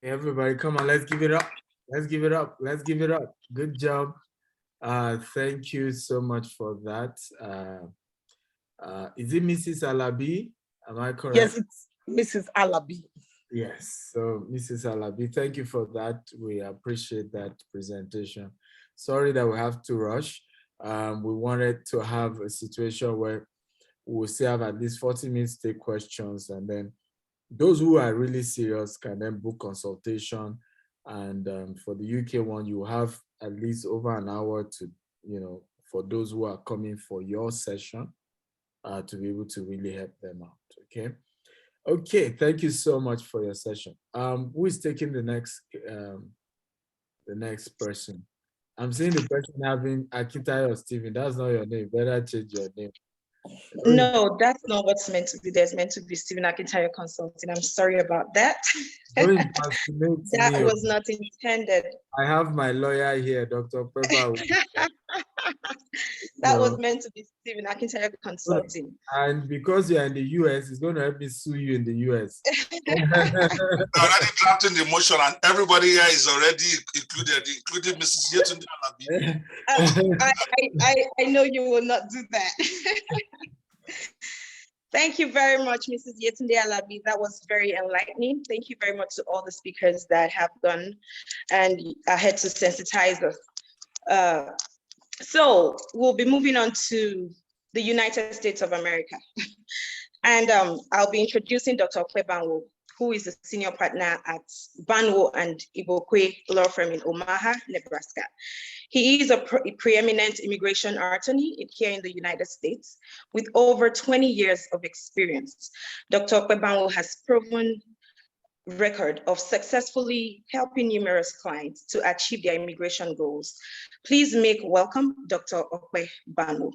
Everybody, come on, let's give it up. Let's give it up. Let's give it up. Good job. Thank you so much for that. Is it Mrs. Alabi? Am I correct? Yes, it's Mrs. Alabi. Yes, so Mrs. Alabi, thank you for that. We appreciate that presentation. Sorry that we have to rush. We wanted to have a situation where we'll still have at least 40 minutes to take questions, and then those who are really serious can then book consultation. And for the UK one, you have at least over an hour to, for those who are coming for your session, to be able to really help them out. Okay. Okay. Thank you so much for your session. Who is taking the next person? I'm seeing the person having Akintayo or Stephen. That's not your name. Better change your name. No, that's not what's meant to be. There's meant to be Stephen Akintayo Consulting. I'm sorry about that. That was not intended. I have my lawyer here, Dr. Pepper. That was meant to be Stephen Akintayo Consulting. And because you're in the US, it's going to help me sue you in the US. I'm already drafting the motion, and everybody here is already included, including Mrs. Yetunde Alabi. I know you will not do that. Thank you very much, Mrs. Yetunde Alabi. That was very enlightening. Thank you very much to all the speakers that have gone and ahead to sensitize us. So we'll be moving on to the United States of America. And I'll be introducing Dr. Okwe Banwo, who is a senior partner at Banwo and Ibokwe law firm in Omaha, Nebraska. He is a preeminent immigration attorney here in the United States with over 20 years of experience. Dr. Okwe Banwo has proven record of successfully helping numerous clients to achieve their immigration goals. Please make welcome Dr. Okwe Banwo.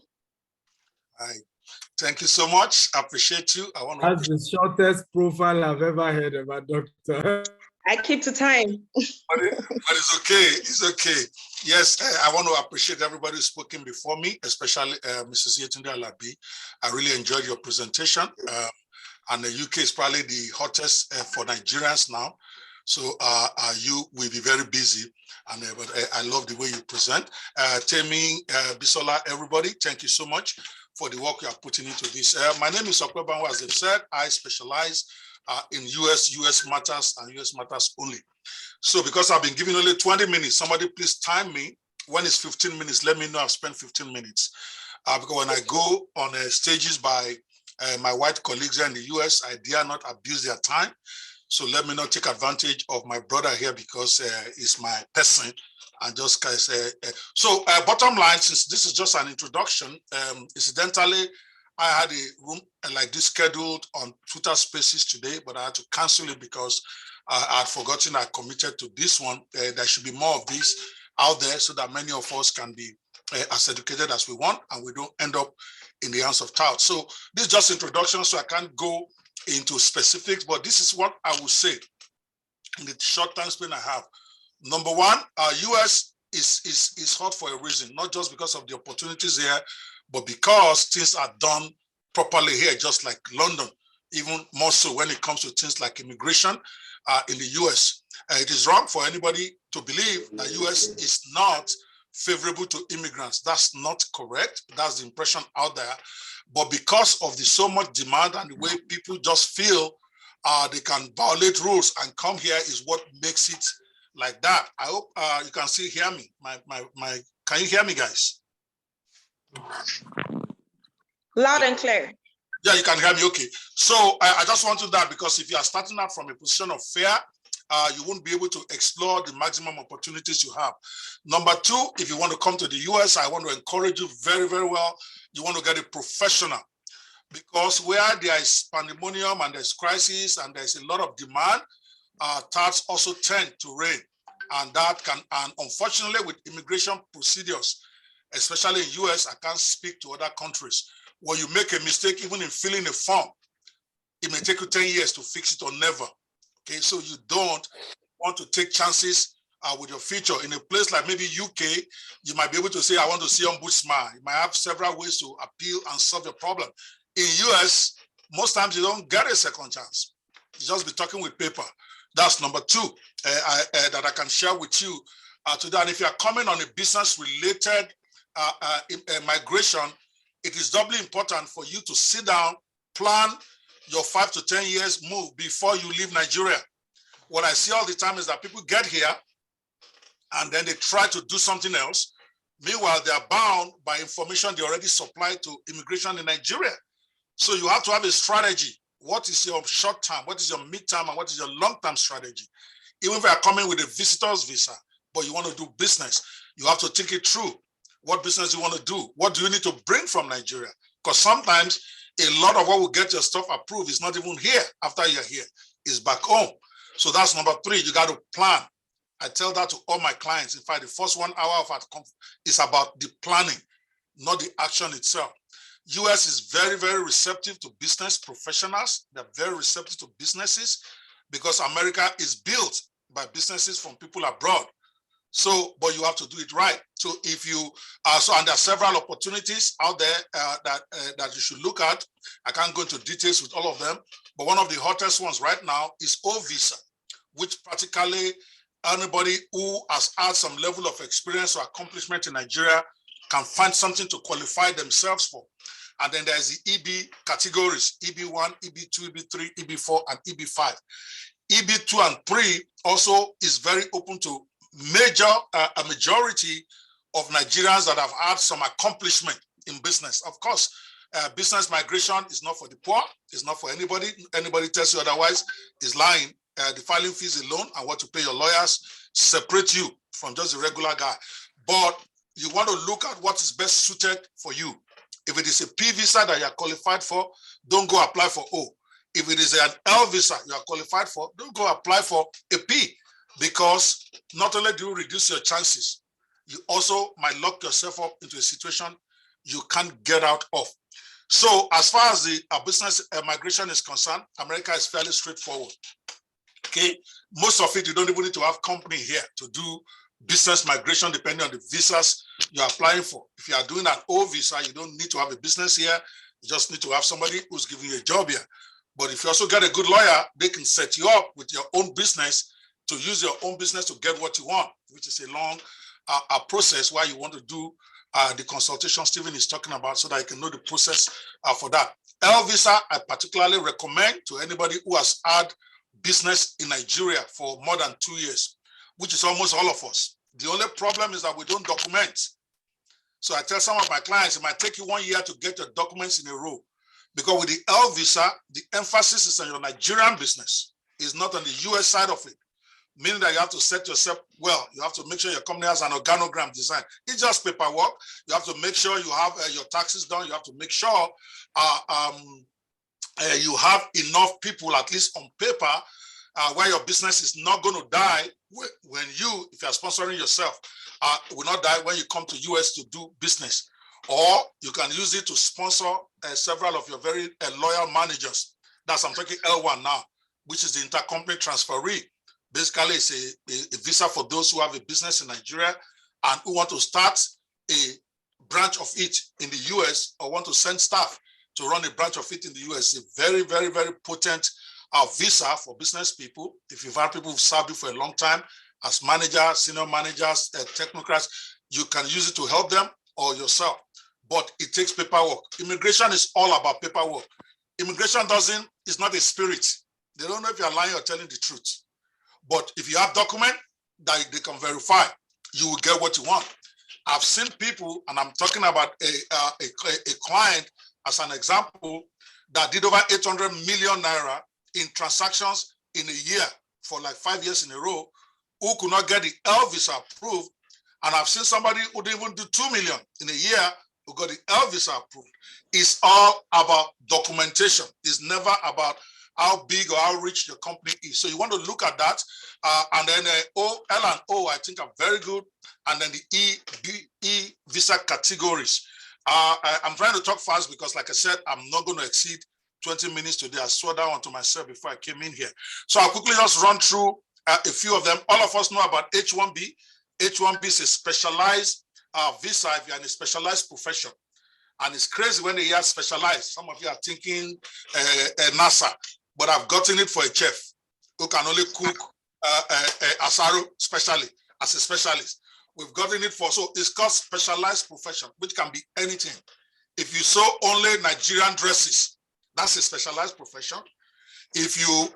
Hi. Thank you so much. I appreciate you. That's the shortest profile I've ever heard about, Doctor. I keep to time. But it's okay. It's okay. Yes, I want to appreciate everybody who's spoken before me, especially Mrs. Yetunde Alabi. I really enjoyed your presentation. And the UK is probably the hottest for Nigerians now. So you will be very busy. But I love the way you present. Temi, Bisola, everybody, thank you so much for the work you are putting into this. My name is Okwe Banwo, as they've said. I specialize in US matters and US matters only. So because I've been given only 20 minutes, somebody please time me. When it's 15 minutes, let me know I've spent 15 minutes. Because when I go on stages by my white colleagues here in the US, I dare not abuse their time. So let me not take advantage of my brother here because he's my person. And just say, bottom line, since this is just an introduction, incidentally, I had a room like this scheduled on Twitter Spaces today, but I had to cancel it because I had forgotten I committed to this one. There should be more of this out there so that many of us can be as educated as we want and we don't end up in the hands of touts. So this is just introduction, so I can't go into specifics, but this is what I will say in the short time span I have. Number one, US is hot for a reason, not just because of the opportunities here, but because things are done properly here, just like London, even more so when it comes to things like immigration in the US. It is wrong for anybody to believe that US is not favorable to immigrants. That's not correct. That's the impression out there. But because of the so much demand and the way people just feel they can violate rules and come here is what makes it like that. I hope you can still hear me. Can you hear me, guys? Loud and clear. Yeah, you can hear me. Okay. So I just want to that because if you are starting out from a position of fear, you won't be able to explore the maximum opportunities you have. Number two, if you want to come to the US, I want to encourage you very, very well. You want to get a professional because where there is pandemonium and there's crisis and there's a lot of demand, touts also tend to reign. And that can, and unfortunately with immigration procedures, especially in US, I can't speak to other countries. When you make a mistake, even in filling a form, it may take you 10 years to fix it or never. Okay, so you don't want to take chances with your future. In a place like maybe UK, you might be able to say, I want to see ombudsman. You might have several ways to appeal and solve your problem. In US, most times you don't get a second chance. You just be talking with paper. That's number two that I can share with you today. And if you're coming on a business-related migration, it is doubly important for you to sit down, plan your 5 to 10 years move before you leave Nigeria. What I see all the time is that people get here and then they try to do something else. Meanwhile, they are bound by information they already supplied to immigration in Nigeria. So you have to have a strategy. What is your short term? What is your mid-term? And what is your long-term strategy? Even if you are coming with a visitor's visa, but you want to do business, you have to think it through. What business you want to do? What do you need to bring from Nigeria? Because sometimes a lot of what will get your stuff approved is not even here after you're here. It's back home. So that's number 3. You got to plan. I tell that to all my clients. In fact, the first 1 hour of our conference is about the planning, not the action itself. US is very, very receptive to business professionals. They're very receptive to businesses because America is built by businesses from people abroad. So, but you have to do it right. So if you, and there are several opportunities out there that you should look at. I can't go into details with all of them, but one of the hottest ones right now is O visa, which practically anybody who has had some level of experience or accomplishment in Nigeria can find something to qualify themselves for. And then there's the EB categories, EB1, EB2, EB3, EB4, and EB5. EB2 and 3 also is very open to a majority of Nigerians that have had some accomplishment in business. Of course, business migration is not for the poor, it's not for anybody. Anybody tells you otherwise is lying. The filing fees alone and what to pay your lawyers separate you from just a regular guy. But you want to look at what is best suited for you. If it is a P visa that you are qualified for, don't go apply for O. If it is an L visa you are qualified for, don't go apply for a P, because not only do you reduce your chances, you also might lock yourself up into a situation you can't get out of. So as far as the business migration is concerned, America is fairly straightforward. Okay, most of it, you don't even need to have company here to do business migration depending on the visas you're applying for. If you are doing an O visa, you don't need to have a business here. You just need to have somebody who's giving you a job here. But if you also get a good lawyer, they can set you up with your own business to use your own business to get what you want, which is a long process why you want to do the consultation Stephen is talking about so that you can know the process for that. L visa, I particularly recommend to anybody who has had business in Nigeria for more than 2 years, which is almost all of us. The only problem is that we don't document. So I tell some of my clients, it might take you 1 year to get your documents in a row, because with the L visa, the emphasis is on your Nigerian business. It's not on the US side of it, meaning that you have to set yourself well. You have to make sure your company has an organogram design. It's just paperwork. You have to make sure you have your taxes done. You have to make sure you have enough people, at least on paper, where your business is not going to die when you, if you're sponsoring yourself, will not die when you come to US to do business. Or you can use it to sponsor several of your very loyal managers. That's, I'm talking L1 now, which is the intercompany transferee. Basically, it's a visa for those who have a business in Nigeria and who want to start a branch of it in the US or want to send staff to run a branch of it in the US. It's a very, very, very potent visa for business people. If you've had people who've served you for a long time as managers, senior managers, technocrats, you can use it to help them or yourself. But it takes paperwork. Immigration is all about paperwork. Immigration is not a spirit. They don't know if you're lying or telling the truth. But if you have documents that they can verify, you will get what you want. I've seen people, and I'm talking about a client as an example, that did over 800 million naira in transactions in a year for like 5 years in a row, who could not get the L visa approved. And I've seen somebody who didn't even do 2 million in a year who got the L visa approved. It's all about documentation. It's never about how big or how rich your company is. So you want to look at that. And then L and O, I think, are very good. And then the E visa categories. I'm trying to talk fast because, like I said, I'm not going to exceed 20 minutes today. I swore that one to myself before I came in here. So I'll quickly just run through a few of them. All of us know about H-1B. H-1B is a specialized visa if you're in a specialized profession. And it's crazy when they hear specialized. Some of you are thinking NASA, but I've gotten it for a chef who can only cook asaro specially as a specialist. We've gotten it for, so it's called specialized profession, which can be anything. If you sew only Nigerian dresses, that's a specialized profession. If you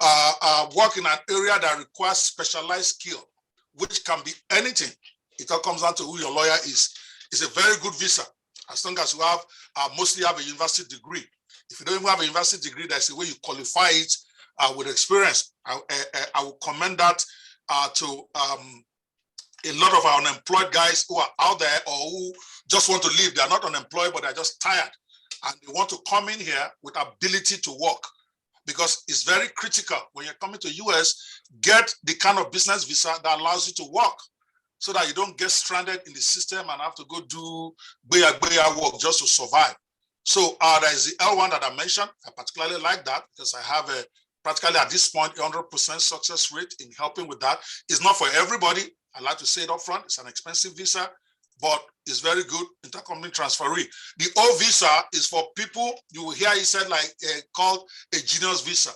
work in an area that requires specialized skill, which can be anything, it all comes down to who your lawyer is. It's a very good visa as long as you have mostly have a university degree. If you don't even have a university degree, there's a way you qualify it with experience. I will commend that to a lot of our unemployed guys who are out there or who just want to leave. They are not unemployed, but they're just tired. And they want to come in here with ability to work, because it's very critical when you're coming to US, get the kind of business visa that allows you to work so that you don't get stranded in the system and have to go do work just to survive. So there is the L1 that I mentioned. I particularly like that because I have a practically at this point 100% success rate in helping with that. It's not for everybody. I like to say it up front. It's an expensive visa, but it's very good intercompany transferee. The O visa is for people, you will hear it said like called a genius visa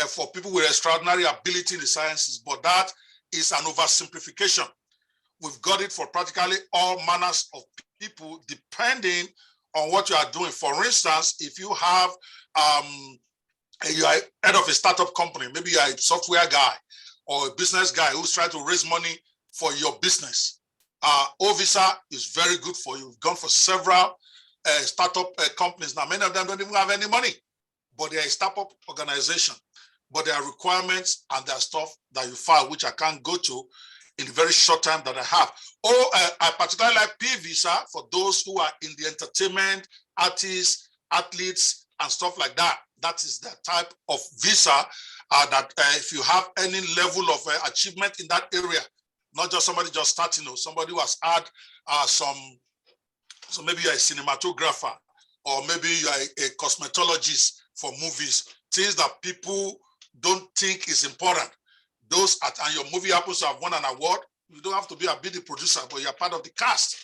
for people with extraordinary ability in the sciences, but that is an oversimplification. We've got it for practically all manners of people depending on what you are doing. For instance, if you have, you are head of a startup company, maybe you are a software guy or a business guy who's trying to raise money for your business. O visa is very good for you. We've gone for several startup companies. Now, many of them don't even have any money, but they're a startup organization. But there are requirements and there are stuff that you file, which I can't go to in the very short time that I have. I particularly like P visa for those who are in the entertainment, artists, athletes, and stuff like that. That is the type of visa that if you have any level of achievement in that area, not just somebody just starting, or somebody who has had so maybe you're a cinematographer, or maybe you're a cosmetologist for movies, things that people don't think is important. Those and your movie happens to have won an award, you don't have to be a big producer, but you're part of the cast.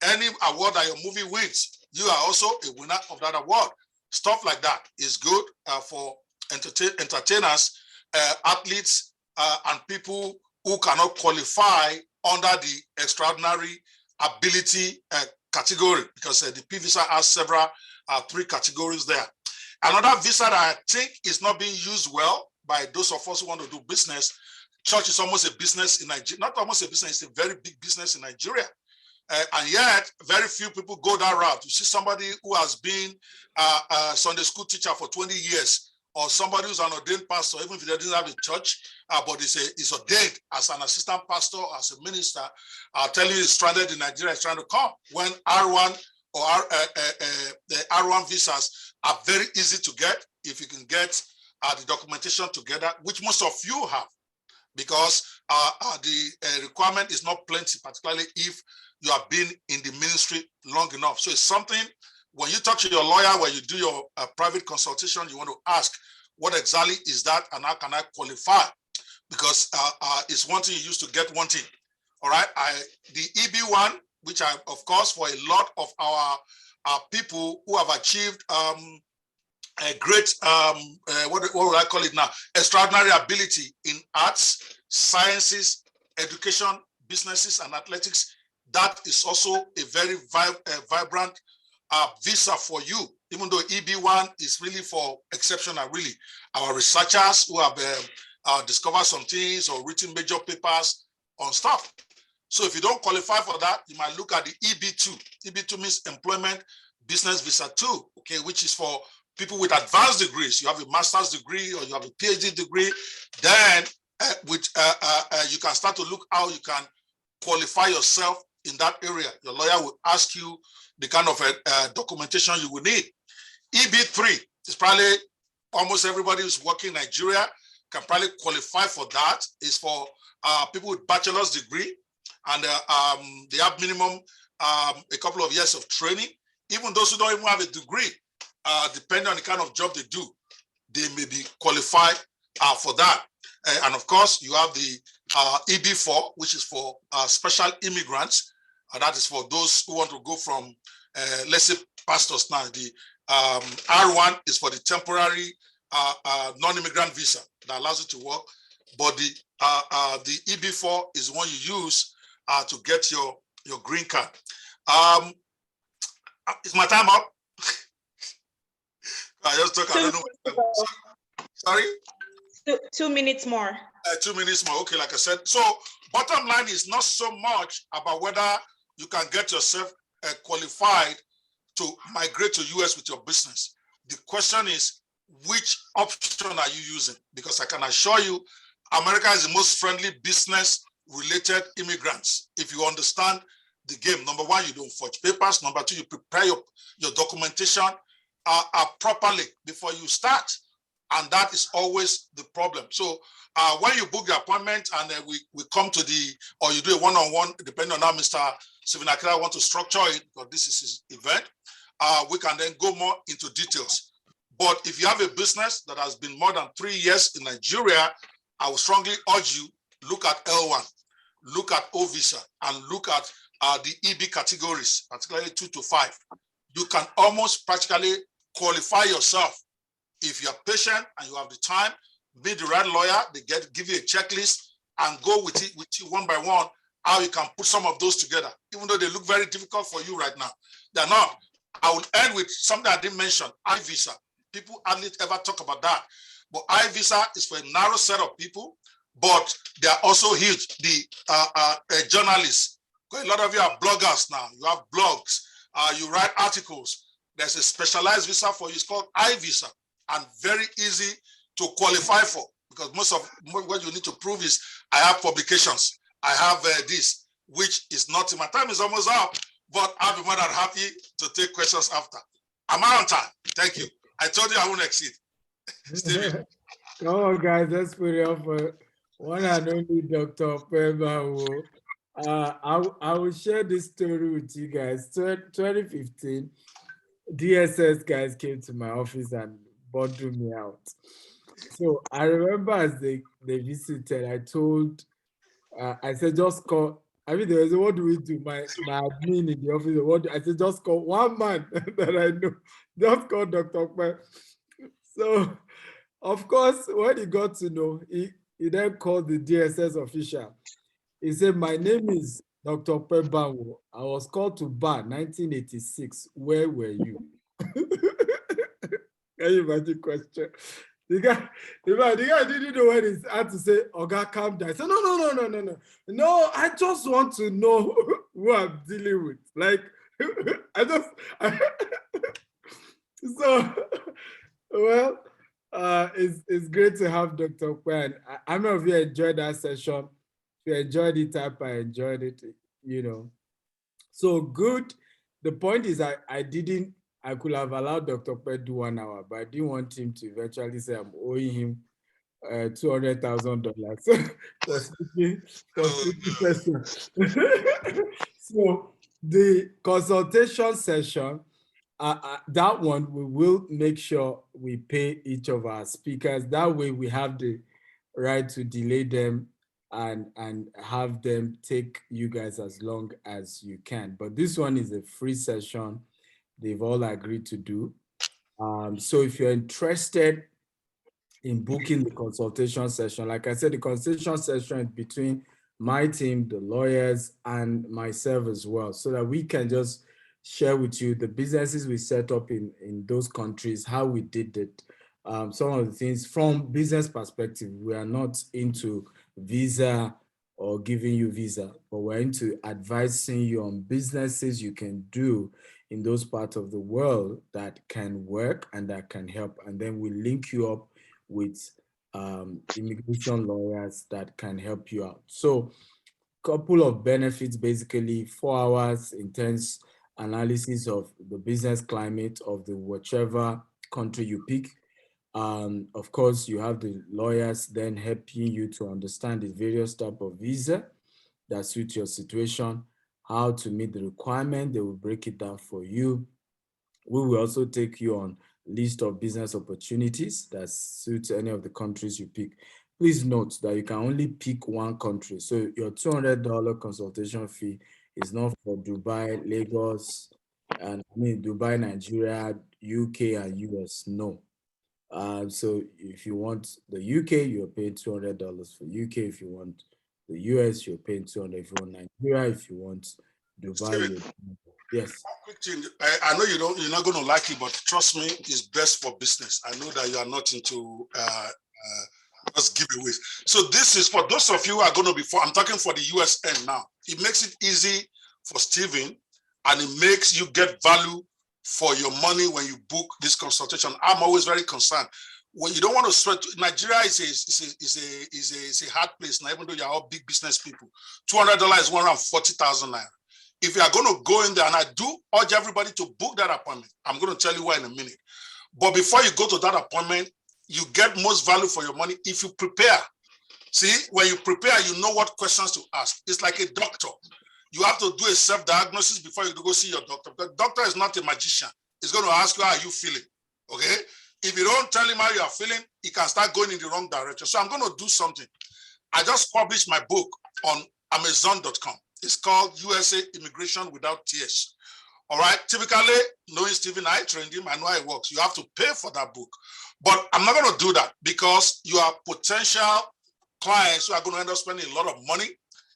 Any award that your movie wins, you are also a winner of that award. Stuff like that is good for entertainers, athletes, and people who cannot qualify under the extraordinary ability category, because the P visa has several 3 categories there. Another visa that I think is not being used well by those of us who want to do business. Church is almost a business in Nigeria, not almost a business, it's a very big business in Nigeria. And yet, very few people go that route. You see somebody who has been a Sunday school teacher for 20 years, or somebody who's an ordained pastor, even if they didn't have a church, but is ordained as an assistant pastor, as a minister, telling you he's stranded in Nigeria, is trying to come. When R1 or the R1 visas are very easy to get if you can get the documentation together, which most of you have, because the requirement is not plenty, particularly if you have been in the ministry long enough. So it's something, when you talk to your lawyer, when you do your private consultation, you want to ask, what exactly is that and how can I qualify? Because it's one thing you used to get one thing. All right, the EB1, which I, of course, for a lot of our people who have achieved a great, what would I call it now? Extraordinary ability in arts, sciences, education, businesses, and athletics. That is also a very vibrant visa for you, even though EB1 is really for exceptional, really. Our researchers who have discovered some things or written major papers on stuff. So if you don't qualify for that, you might look at the EB2. EB2 means Employment Business Visa 2, okay, which is for people with advanced degrees. You have a master's degree or you have a PhD degree, then you can start to look how you can qualify yourself in that area. Your lawyer will ask you the kind of documentation you will need. EB3 is probably almost everybody who's working in Nigeria can probably qualify for that. It's for people with bachelor's degree, and they have minimum a couple of years of training. Even those who don't even have a degree, depending on the kind of job they do, they may be qualified for that. And of course, you have the EB4, which is for special immigrants. That is for those who want to go from, let's say, pastors now. The R1 is for the temporary non-immigrant visa that allows you to work. But the EB4 is the one you use to get your green card. Is my time up? I just talk. I don't know. Sorry? 2 minutes more. 2 minutes more. Okay, like I said. So bottom line is not so much about whether you can get yourself qualified to migrate to US with your business. The question is, which option are you using? Because I can assure you, America is the most friendly business-related immigrants. If you understand the game, number one, you don't forge papers. Number two, you prepare your documentation properly before you start. And that is always the problem. So when you book the appointment and we come to or you do a one-on-one, depending on how Mr. Stephen Akira wants to structure it, because this is his event, we can then go more into details. But if you have a business that has been more than 3 years in Nigeria, I would strongly urge you, look at L1, look at O visa, and look at the EB categories, particularly 2 to 5. You can almost practically qualify yourself. If you're patient and you have the time, be the right lawyer, they give you a checklist and go with you one by one, how you can put some of those together, even though they look very difficult for you right now. They're not. I will end with something I didn't mention, I-Visa. People hardly ever talk about that. But I-Visa is for a narrow set of people, but they are also huge. The journalists, a lot of you are bloggers now. You have blogs, you write articles. There's a specialized visa for you. It's called I-Visa, and very easy to qualify for, because most of what you need to prove is I have publications. I have this, which is not, my time is almost up, but I'll be more than happy to take questions after. Am I on time? Thank you. I told you I won't exceed. Steven. Come on, guys, let's put it up for one and only Dr. Pemba. I will share this story with you guys. 2015, DSS guys came to my office and bundled me out. So I remember as they visited, I told, I said, just call. I mean, they was, what do we do? My admin in the office, I said, just call one man that I know. Just call Dr. Pemba. So, of course, when he got to know, he then called the DSS official. He said, my name is Dr. Pemba. I was called to bar 1986. Where were you? Can you imagine the question? The guy didn't know when he had to say, Oga, calm down. I said, no. No, I just want to know who I'm dealing with. Like, so, well, it's great to have Dr. Kwan. I know if you enjoyed that session. If you enjoyed it, I enjoyed it, you know. So good. The point is I could have allowed Dr. Kwan do 1 hour, but I didn't want him to eventually say I'm owing him $200,000 for speaking session. So the consultation session, that one, we will make sure we pay each of our speakers. That way we have the right to delay them and have them take you guys as long as you can. But this one is a free session. They've all agreed to do. So if you're interested in booking the consultation session, like I said, the consultation session is between my team, the lawyers, and myself as well, so that we can just share with you the businesses we set up in those countries, how we did it, some of the things from business perspective. We are not into visa or giving you visa, but we're into advising you on businesses you can do in those parts of the world that can work and that can help. And then we link you up with immigration lawyers that can help you out. So couple of benefits, basically 4 hours intense analysis of the business climate of the whichever country you pick. Of course, you have the lawyers then helping you to understand the various type of visa that suit your situation, how to meet the requirement. They will break it down for you. We will also take you on list of business opportunities that suit any of the countries you pick. Please note that you can only pick one country. So your $200 consultation fee is not for Dubai, Lagos, and Dubai, Nigeria, UK, and US. No. So if you want the UK, you're paying $200 for UK. If you want the US, you're paying $200. If you want Nigeria, if you want Dubai, yes. Quick thing. I know you're not going to like it, but trust me, it's best for business. I know that you are not into just giveaways. So this is for those of you who are going to be I'm talking for the US end now. It makes it easy for Stephen and it makes you get value for your money when you book this consultation. I'm always very concerned. Well, you don't want to sweat. Nigeria is a hard place now, even though you're all big business people. $200 is 140,000 naira. If you are going to go in there, and I do urge everybody to book that appointment, I'm going to tell you why in a minute. But before you go to that appointment, you get most value for your money if you prepare. See, when you prepare, you know what questions to ask. It's like a doctor. You have to do a self-diagnosis before you go see your doctor. The doctor is not a magician. He's going to ask you how are you feeling, okay? If you don't tell him how you are feeling, he can start going in the wrong direction. So I'm going to do something. I just published my book on Amazon.com. It's called USA Immigration Without Tears. All right. Typically, knowing Stephen, I trained him. I know how it works. You have to pay for that book. But I'm not going to do that because you are potential clients who are going to end up spending a lot of money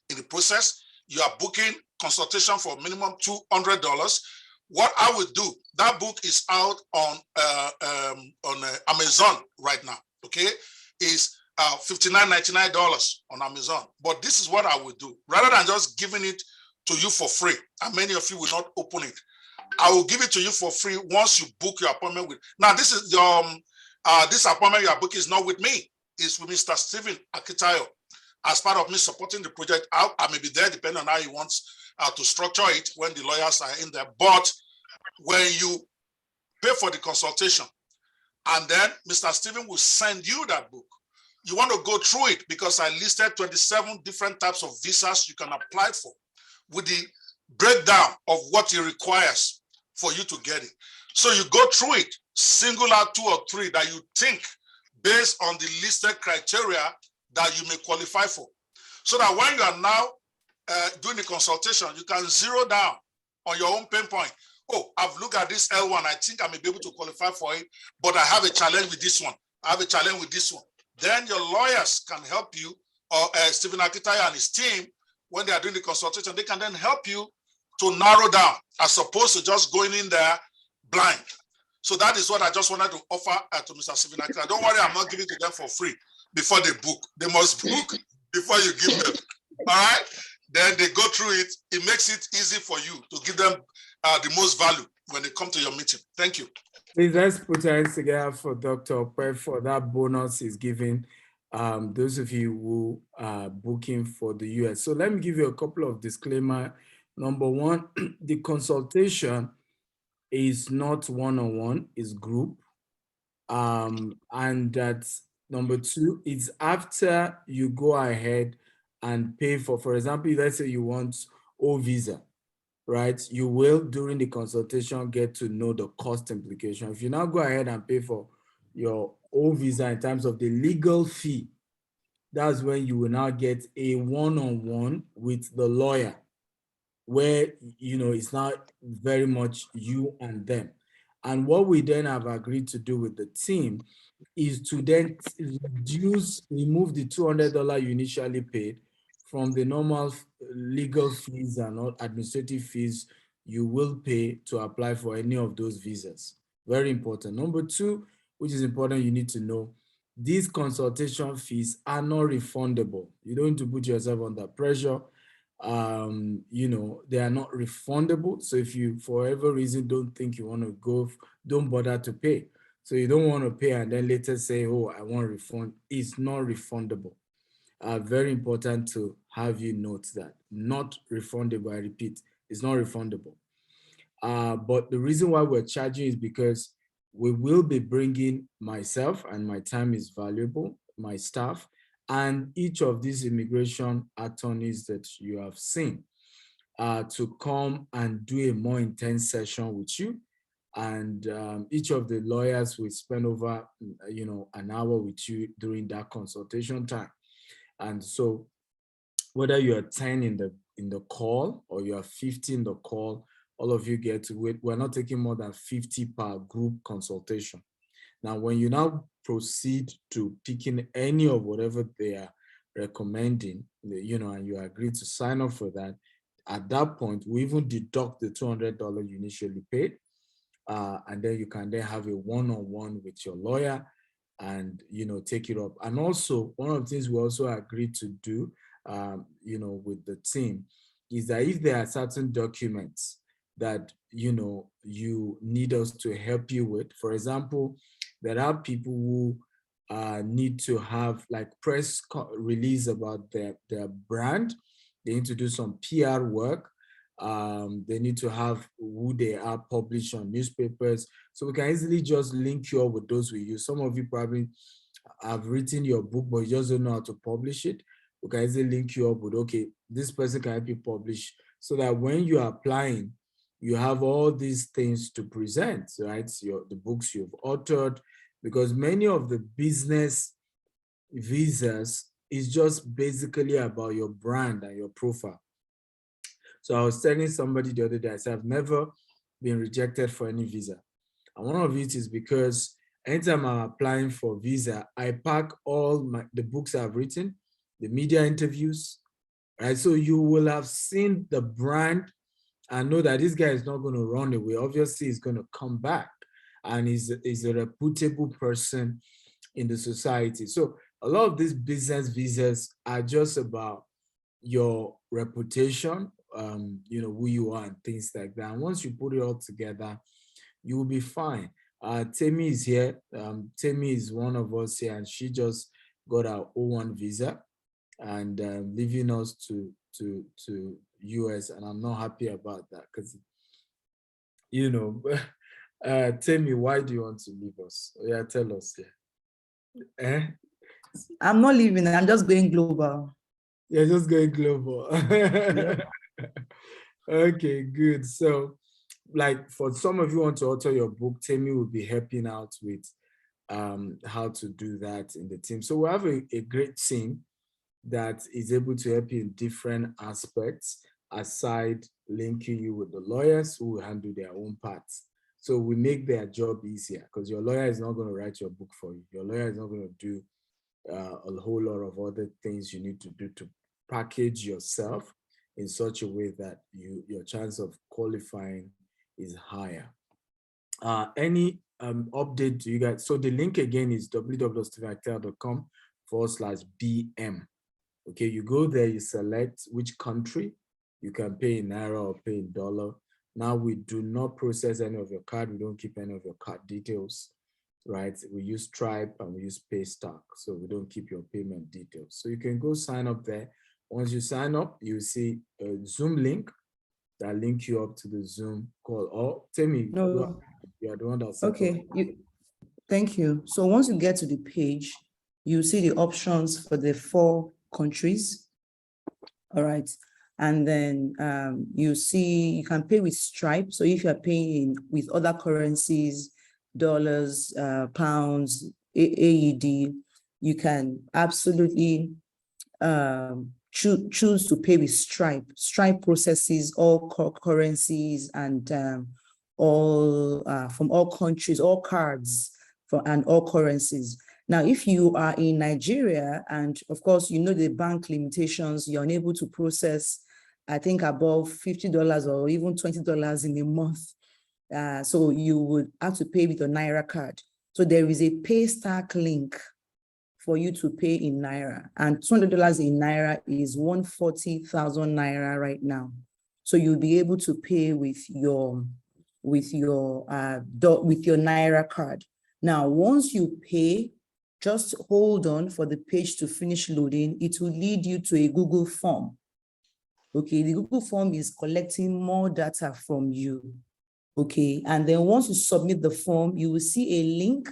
in the process. You are booking consultation for minimum $200. What I would do, that book is out on Amazon right now, okay? Is $59.99 on Amazon. But this is what I would do. Rather than just giving it to you for free, and many of you will not open it, I will give it to you for free once you book your appointment with. Now, this is your this appointment you are booking is not with me. It's with Mr. Stephen Akintayo. As part of me supporting the project, I may be there depending on how he wants to structure it when the lawyers are in there. But when you pay for the consultation, and then Mr. Stephen will send you that book, you want to go through it because I listed 27 different types of visas you can apply for with the breakdown of what it requires for you to get it. So you go through it, single out 2 or 3 that you think based on the listed criteria that you may qualify for. So that when you are now doing the consultation, you can zero down on your own pain point. Oh, I've looked at this L1. I think I may be able to qualify for it, but I have a challenge with this one. I have a challenge with this one. Then your lawyers can help you, or Stephen Akintayo and his team, when they are doing the consultation, they can then help you to narrow down as opposed to just going in there blind. So that is what I just wanted to offer to Mr. Stephen Akintayo. Don't worry, I'm not giving it to them for free before they book. They must book before you give them. All right? Then they go through it. It makes it easy for you to give them the most value when they come to your meeting. Thank you. Please, let's put our hands together for Dr. Okwe for that bonus he's giving those of you who are booking for the US. So let me give you a couple of disclaimers. Number one, the consultation is not one-on-one, it's group. And that's number two, it's after you go ahead and pay for example, let's say you want O visa, right? You will, during the consultation, get to know the cost implication. If you now go ahead and pay for your O visa in terms of the legal fee, that's when you will now get a one-on-one with the lawyer, where, you know, it's not very much you and them. And what we then have agreed to do with the team is to then remove the $200 you initially paid from the normal legal fees and administrative fees you will pay to apply for any of those visas. Very important. Number two, which is important, you need to know, these consultation fees are not refundable. You don't need to put yourself under pressure. You know, they are not refundable. So if you, for whatever reason, don't think you want to go, don't bother to pay. So you don't want to pay and then later say, oh, I want a refund. It's not refundable. Very important to have you note that. Not refundable, I repeat, it's not refundable. But the reason why we're charging is because we will be bringing myself, and my time is valuable, my staff, and each of these immigration attorneys that you have seen to come and do a more intense session with you. And each of the lawyers will spend over, you know, an hour with you during that consultation time. And so whether you are 10 in the call or you are 50 in the call, all of you get to wait. We're not taking more than 50 per group consultation. Now, when you now proceed to picking any of whatever they are recommending, you know, and you agree to sign up for that, at that point, we even deduct the $200 you initially paid, and then you can then have a one-on-one with your lawyer and, you know, take it up. And also, one of the things we also agreed to do, you know, with the team is that if there are certain documents that, you know, you need us to help you with. For example, there are people who need to have like press release about their brand. They need to do some PR work. They need to have who they are published on newspapers. So we can easily just link you up with those we use. Some of you probably have written your book, but you just don't know how to publish it. We can easily link you up with, okay, this person can help you publish, so that when you are applying, you have all these things to present, right? The books you've authored, because many of the business visas is just basically about your brand and your profile. So I was telling somebody the other day, I said, I've never been rejected for any visa. And one of it is because anytime I'm applying for visa, I pack all the books I've written, the media interviews, right? So you will have seen the brand and know that this guy is not going to run away. Obviously, he's going to come back, and he's a reputable person in the society. So a lot of these business visas are just about your reputation, you know, who you are and things like that. And once you put it all together, you will be fine. Temi is here. Temi is one of us here, and she just got her O1 visa and leaving us to US, and I'm not happy about that because, you know, Temi, why do you want to leave us? Yeah, tell us. Yeah. I'm not leaving. I'm just going global. You're just going global. Yeah. Okay, good. So, like, for some of you want to author your book, Temi will be helping out with how to do that in the team. So we have a great team that is able to help you in different aspects, aside linking you with the lawyers who will handle their own parts. So we make their job easier, because your lawyer is not going to write your book for you. Your lawyer is not going to do a whole lot of other things you need to do to package yourself in such a way that your chance of qualifying is higher. Any update to you guys? So the link again is www.stephenakintayo.com/BM. Okay, you go there, you select which country you can pay in Naira or pay in dollar. Now we do not process any of your card. We don't keep any of your card details, right? We use Stripe and we use Paystack, so we don't keep your payment details. So you can go sign up there. Once you sign up, you see a Zoom link that link you up to the Zoom call. Oh, tell me, No. you are the one that's okay. Thank you. So once you get to the page, you see the options for the 4 countries. All right. And then you see, you can pay with Stripe. So if you're paying with other currencies, dollars, pounds, AED, you can absolutely choose to pay with Stripe. Stripe processes all currencies and all from all countries, all cards and all currencies. Now, if you are in Nigeria, and of course, you know the bank limitations, you're unable to process, I think, above $50 or even $20 in a month. So you would have to pay with a Naira card. So there is a Paystack link for you to pay in Naira, and $200 in Naira is 140,000 Naira right now. So you'll be able to pay with your Naira card. Now, once you pay, just hold on for the page to finish loading. It will lead you to a Google form. Okay, the Google form is collecting more data from you. Okay, and then once you submit the form, you will see a link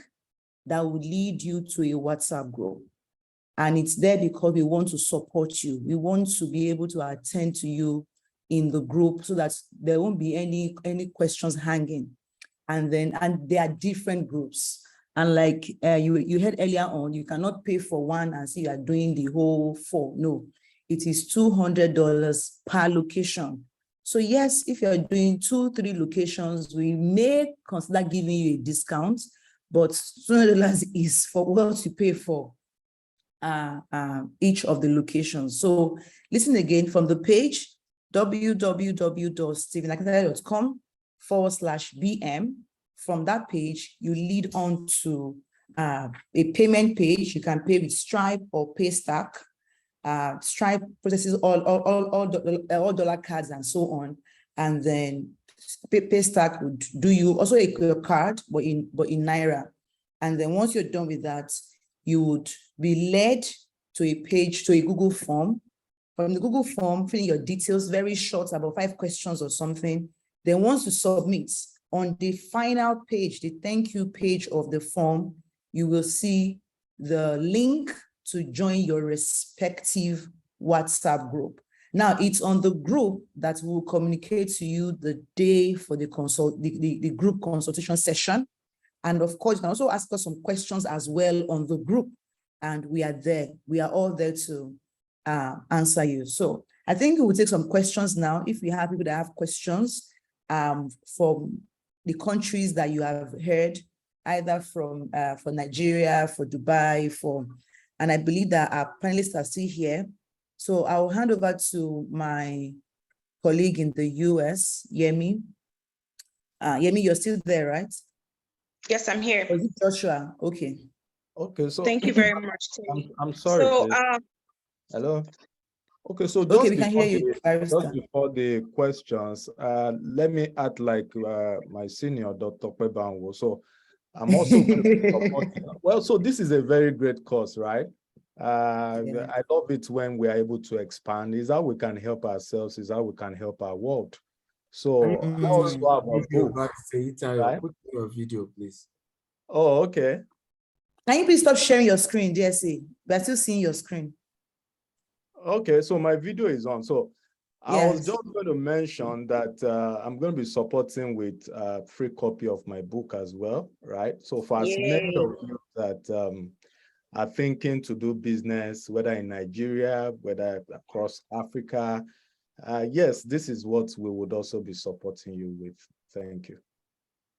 that will lead you to a WhatsApp group. And it's there because we want to support you. We want to be able to attend to you in the group so that there won't be any questions hanging. And there are different groups. And like you heard earlier on, you cannot pay for one and say you are doing the whole 4. No, it is $200 per location. So yes, if you're doing 2-3 locations, we may consider giving you a discount, but $200 is for what you pay for each of the locations. So listen again from the page, www.stephenakintayo.com/BM. From that page, you lead on to a payment page. You can pay with Stripe or Paystack. Stripe processes all dollar cards and so on. And then pay stack would do you also a card, but in Naira. And then once you're done with that, you would be led to a page, to a Google form. From the Google form, fill in your details, very short, about 5 questions or something. Then once you submit, on the final page, the thank you page of the form, you will see the link to join your respective WhatsApp group. Now, it's on the group that will communicate to you the day for the group consultation session. And of course, you can also ask us some questions as well on the group. And we are there. We are all there to answer you. So I think we will take some questions now. If we have people that have questions from the countries that you have heard, either from for Nigeria, for Dubai, and I believe that our panelists are still here. So I'll hand over to my colleague in the US, Yemi. Yemi, you're still there, right? Yes, I'm here. Or is it Joshua? Okay. Okay, so Thank you very much. I'm sorry. So, hello. Okay, so okay, we can hear you, just before the questions, let me act like my senior, Dr. Kwebanwo. So I'm also going to be supporting. Well, so this is a very great course, right? Yeah. I love it when we are able to expand. Is how we can help ourselves, is how we can help our world. So I also have a book, right? Put your video, please. Oh, okay. Can you please stop sharing your screen, DSA? We're still seeing your screen. Okay, so my video is on. So I was Yes. just going to mention that I'm going to be supporting with a free copy of my book as well, right? So for as many of you that are thinking to do business, whether in Nigeria, whether across Africa, yes, this is what we would also be supporting you with. Thank you.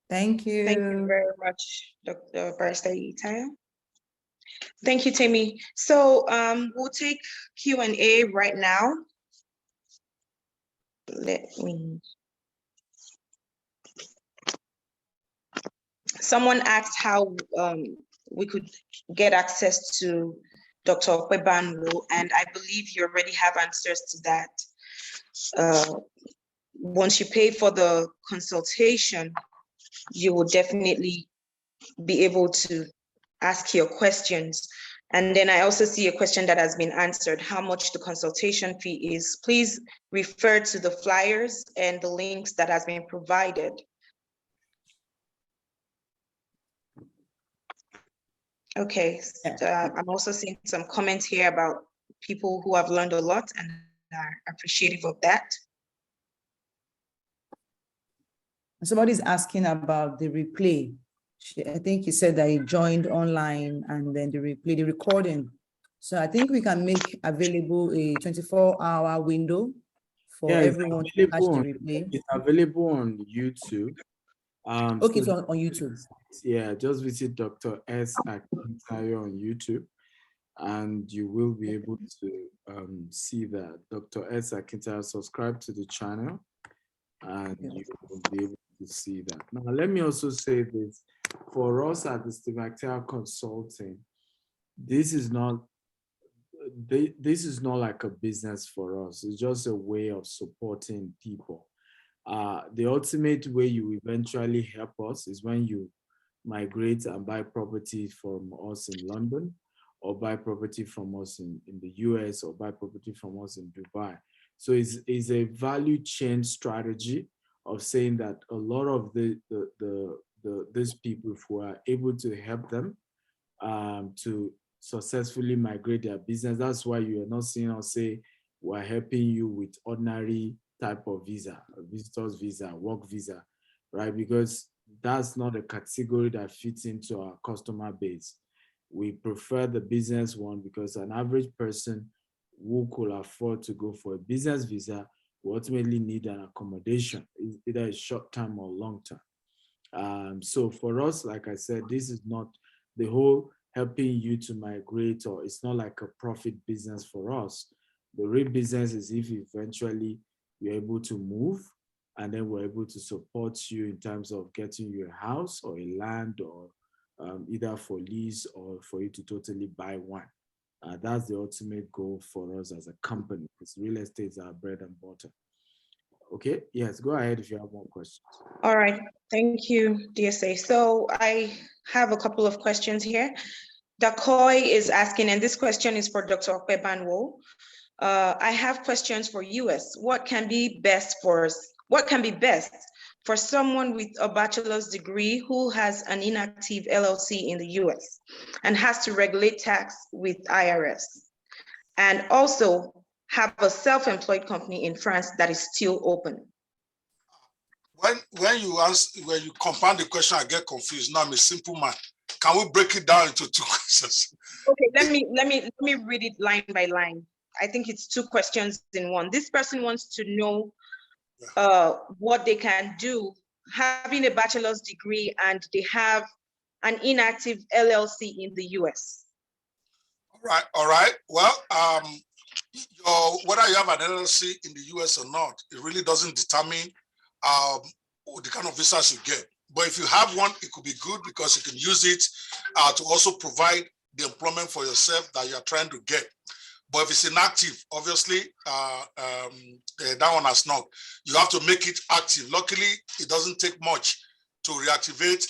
Thank you. thank you very much, Dr. Barrister Akintayo. Thank you, Timmy. So we'll take Q&A right now. Someone asked how we could get access to Dr. Kwebanwo, and I believe you already have answers to that. Once you pay for the consultation, you will definitely be able to ask your questions. And then I also see a question that has been answered, how much the consultation fee is. Please refer to the flyers and the links that has been provided. Okay, I'm also seeing some comments here about people who have learned a lot and are appreciative of that. Somebody's asking about the replay. I think he said that he joined online and then the replay, the recording. So I think we can make available a 24-hour window for everyone to catch the replay. It's available on YouTube. Okay, so on YouTube. Yeah, just visit Dr. S. Akintayo on YouTube, and you will be able to see that. Dr. S. Akintayo, subscribe to the channel, and you will be able to see that. Now, let me also say this. For us at the Telecommunication Consulting, this is not like a business for us. It's just a way of supporting people. The ultimate way you eventually help us is when you migrate and buy property from us in London, or buy property from us in the US, or buy property from us in Dubai. So it's a value chain strategy of saying that a lot of these people who are able to help them to successfully migrate their business. That's why you are not seeing us say we're helping you with ordinary type of visa, a visitor's visa, work visa, right? Because that's not a category that fits into our customer base. We prefer the business one because an average person who could afford to go for a business visa will ultimately need an accommodation, either a short term or long term. So for us, like I said, this is not the whole helping you to migrate, or it's not like a profit business for us. The real business is if eventually you're able to move, and then we're able to support you in terms of getting you a house or a land, or either for lease or for you to totally buy one. That's the ultimate goal for us as a company, because real estate is our bread and butter. Okay, yes, go ahead if you have more questions. All right, thank you, DSA. So I have a couple of questions here. Dakoy is asking, and this question is for Dr. Okwebanwo. I have questions for US. What can be best for someone with a bachelor's degree who has an inactive LLC in the US and has to regulate tax with IRS, and also have a self-employed company in France that is still open? When you compound the question, I get confused. Now I'm a simple man. Can we break it down into two questions? Okay, let me read it line by line. I think it's two questions in one. This person wants to know what they can do having a bachelor's degree and they have an inactive LLC in the US. All right. Well, whether you have an LLC in the US or not, it really doesn't determine the kind of visas you get. But if you have one, it could be good because you can use it to also provide the employment for yourself that you are trying to get. But if it's inactive, obviously, that one has not. You have to make it active. Luckily, it doesn't take much to reactivate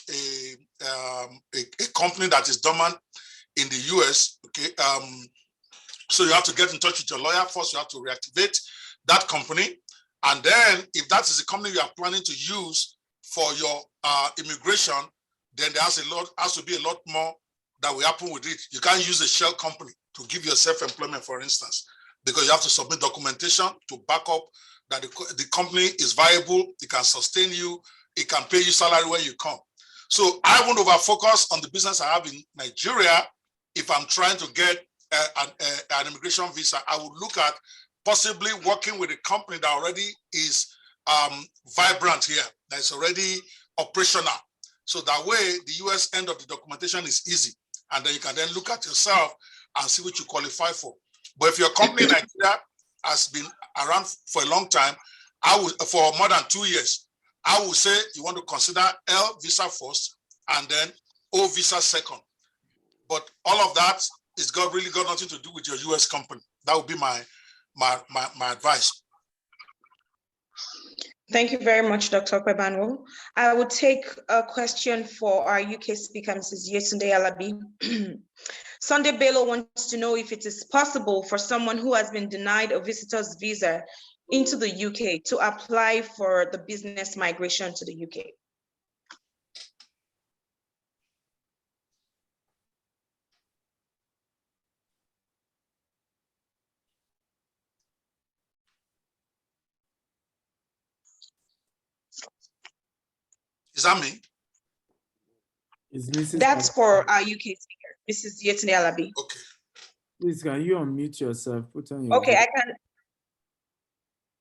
a company that is dormant in the US. Okay, so you have to get in touch with your lawyer first. You have to reactivate that company, and then if that is the company you are planning to use for your immigration, then there has to be a lot more that will happen with it. You can't use a shell company to give yourself employment, for instance, because you have to submit documentation to back up that the company is viable, it can sustain you, it can pay you salary when you come. So I won't over focus on the business I have in Nigeria. If I'm trying to get an immigration visa, I would look at possibly working with a company that already is vibrant here, that is already operational. So that way, the US end of the documentation is easy. And then you can then look at yourself and see what you qualify for. But if your company in Nigeria has been around for a long time, for more than 2 years, I would say you want to consider L visa first and then O visa second. But all of that is really got nothing to do with your US company. That would be my advice. Thank you very much, Dr. Okwebanwo. I will take a question for our UK speaker, Mrs. Yetunde Alabi. Sunday Bello wants to know if it is possible for someone who has been denied a visitor's visa into the UK to apply for the business migration to the UK. Is that me? That's for our UK speaker, Mrs. Yetunde Alabi. Okay. Please, can you unmute yourself? Put on your Okay, voice. I can.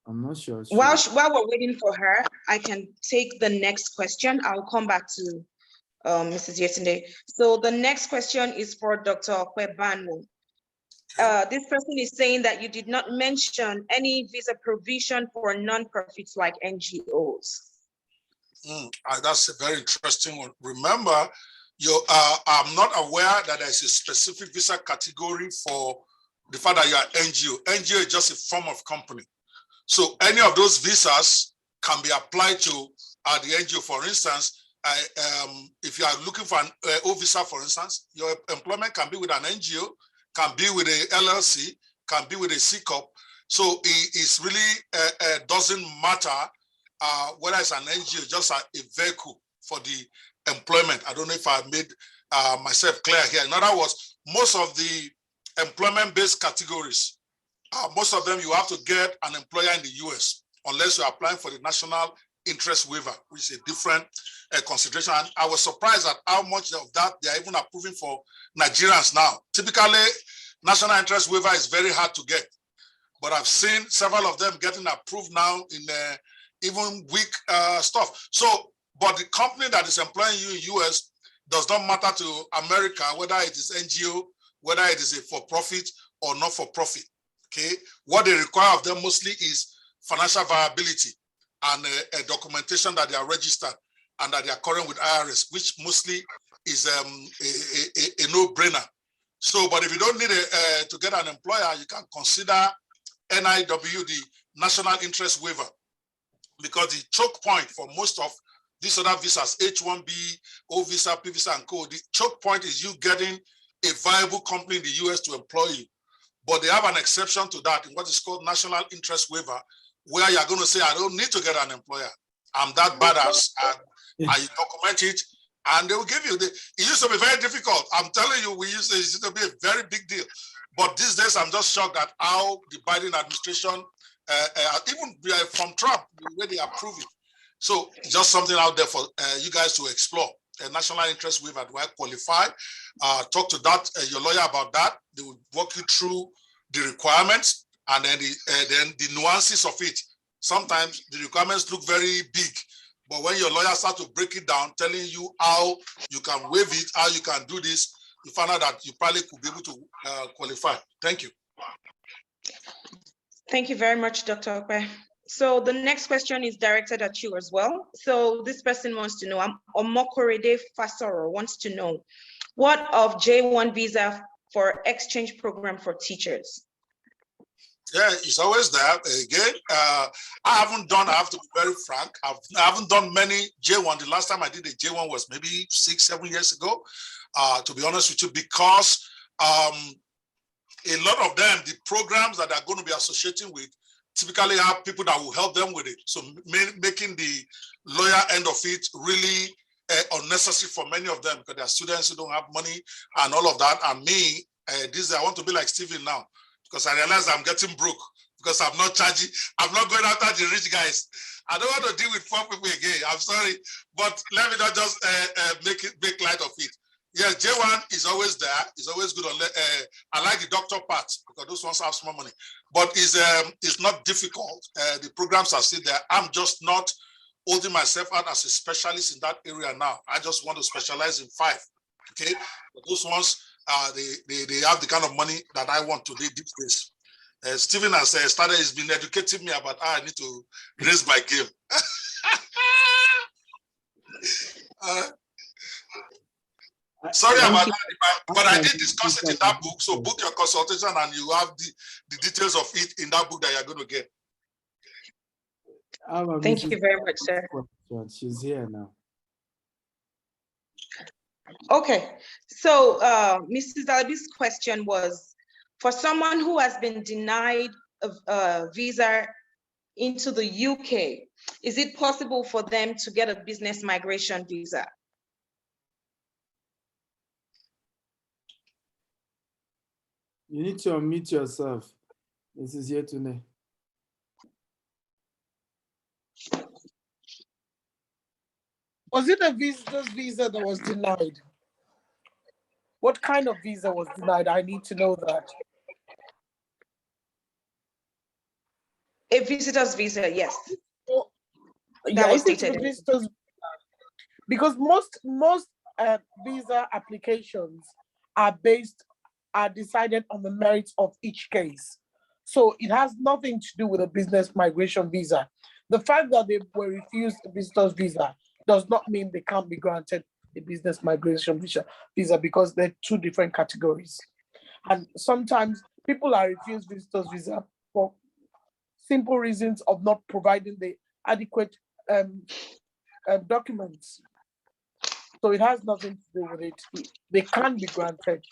I'm not sure. While we're waiting for her, I can take the next question. I'll come back to Mrs. Yetunde. So the next question is for Dr. Okwebanwo. This person is saying that you did not mention any visa provision for non-profits like NGOs. That's a very interesting one. Remember, I'm not aware that there's a specific visa category for the fact that you are NGO. NGO is just a form of company. So any of those visas can be applied to the NGO. For instance, if you are looking for an O visa, for instance, your employment can be with an NGO, can be with a LLC, can be with a C Corp. So it's really doesn't matter whether it's an NGO, just a vehicle for the employment. I don't know if I made myself clear here. In other words, most of the employment-based categories, most of them you have to get an employer in the US unless you're applying for the national interest waiver, which is a different consideration. And I was surprised at how much of that they are even approving for Nigerians now. Typically, national interest waiver is very hard to get, but I've seen several of them getting approved now in even weak stuff. So, but the company that is employing you in US does not matter to America, whether it is NGO, whether it is a for-profit or not for-profit. Okay, what they require of them mostly is financial viability and a documentation that they are registered and that they are current with IRS, which mostly is a no-brainer. So, but if you don't need to get an employer, you can consider NIW, the National Interest Waiver. because the choke point for most of these other visas, H-1B, O visa, P visa, and co, the choke point is you getting a viable company in the US to employ you. But they have an exception to that in what is called national interest waiver, where you're going to say, I don't need to get an employer. I'm that badass, and you document it, and they will give you. It used to be very difficult. I'm telling you, it used to be a very big deal. But these days, I'm just shocked at how the Biden administration, even from Trump, the way they approve it. So just something out there for you guys to explore. A national interest waiver, do I qualify? Talk to that your lawyer about that. They will walk you through the requirements and then the nuances of it. Sometimes the requirements look very big, but when your lawyer starts to break it down, telling you how you can waive it, how you can do this, you find out that you probably could be able to qualify. Thank you. Thank you very much, Dr. Okpe. So the next question is directed at you as well. So this person wants to know, Omokorede Fasoro wants to know, what of J1 visa for exchange program for teachers? Yeah, it's always there. Again, I have to be very frank, I haven't done many J1. The last time I did a J1 was maybe 6-7 years ago, to be honest with you, because a lot of them, the programs that they're going to be associating with, typically have people that will help them with it. So making the lawyer end of it really unnecessary for many of them, because there are students who don't have money and all of that. And me, I want to be like Steven now, because I realize I'm getting broke because I'm not charging. I'm not going after the rich guys. I don't want to deal with poor people again. I'm sorry, but let me not just make light of it. Yeah, J1 is always there. It's always good. I like the doctor part because those ones have small money, but it's not difficult. The programs are still there. I'm just not holding myself out as a specialist in that area now. I just want to specialize in 5. Okay, but those ones, they have the kind of money that I want to do these days. Stephen has started. He's been educating me about how I need to raise my game. Sorry about that, but I did discuss it in that book. So book your consultation and you have the details of it in that book that you're going to get. Thank you very much, sir. She's here now. Okay, so Mrs. Alabi's question was, for someone who has been denied a visa into the UK, is it possible for them to get a business migration visa? You need to unmute yourself. This is here today. Was it a visitor's visa that was denied? What kind of visa was denied? I need to know that. A visitor's visa, yes. Oh, That was if it's stated. a visitor's, because most visa applications are decided on the merits of each case. So it has nothing to do with a business migration visa. The fact that they were refused a visitor's visa does not mean they can't be granted a business migration visa because they're 2 different categories. And sometimes people are refused visitors visa for simple reasons of not providing the adequate documents. So it has nothing to do with it. They can be granted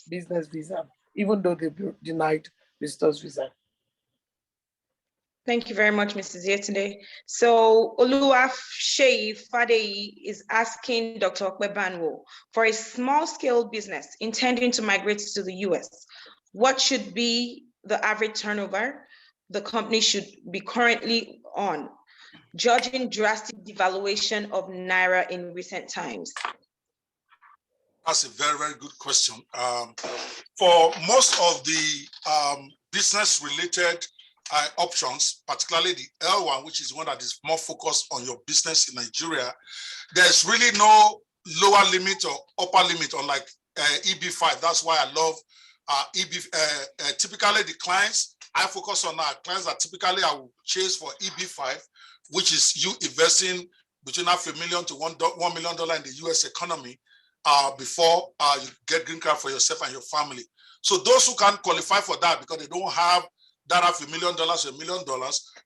business visa, even though they've been denied visitors visa. Thank you very much, Mrs. Yetunde. So Oluwafseyi Fadeyi is asking Dr. Okpebanwo, for a small-scale business intending to migrate to the US, what should be the average turnover the company should be currently on, judging drastic devaluation of Naira in recent times? That's a very, very good question. For most of the business-related options, particularly the L1, which is one that is more focused on your business in Nigeria, there's really no lower limit or upper limit on like EB5. That's why I love typically the clients I focus on are clients that typically I will chase for EB5, which is you investing between $500,000 to $1 million in the US economy before you get green card for yourself and your family. So those who can't qualify for that because they don't have that have $1 million, $1 million,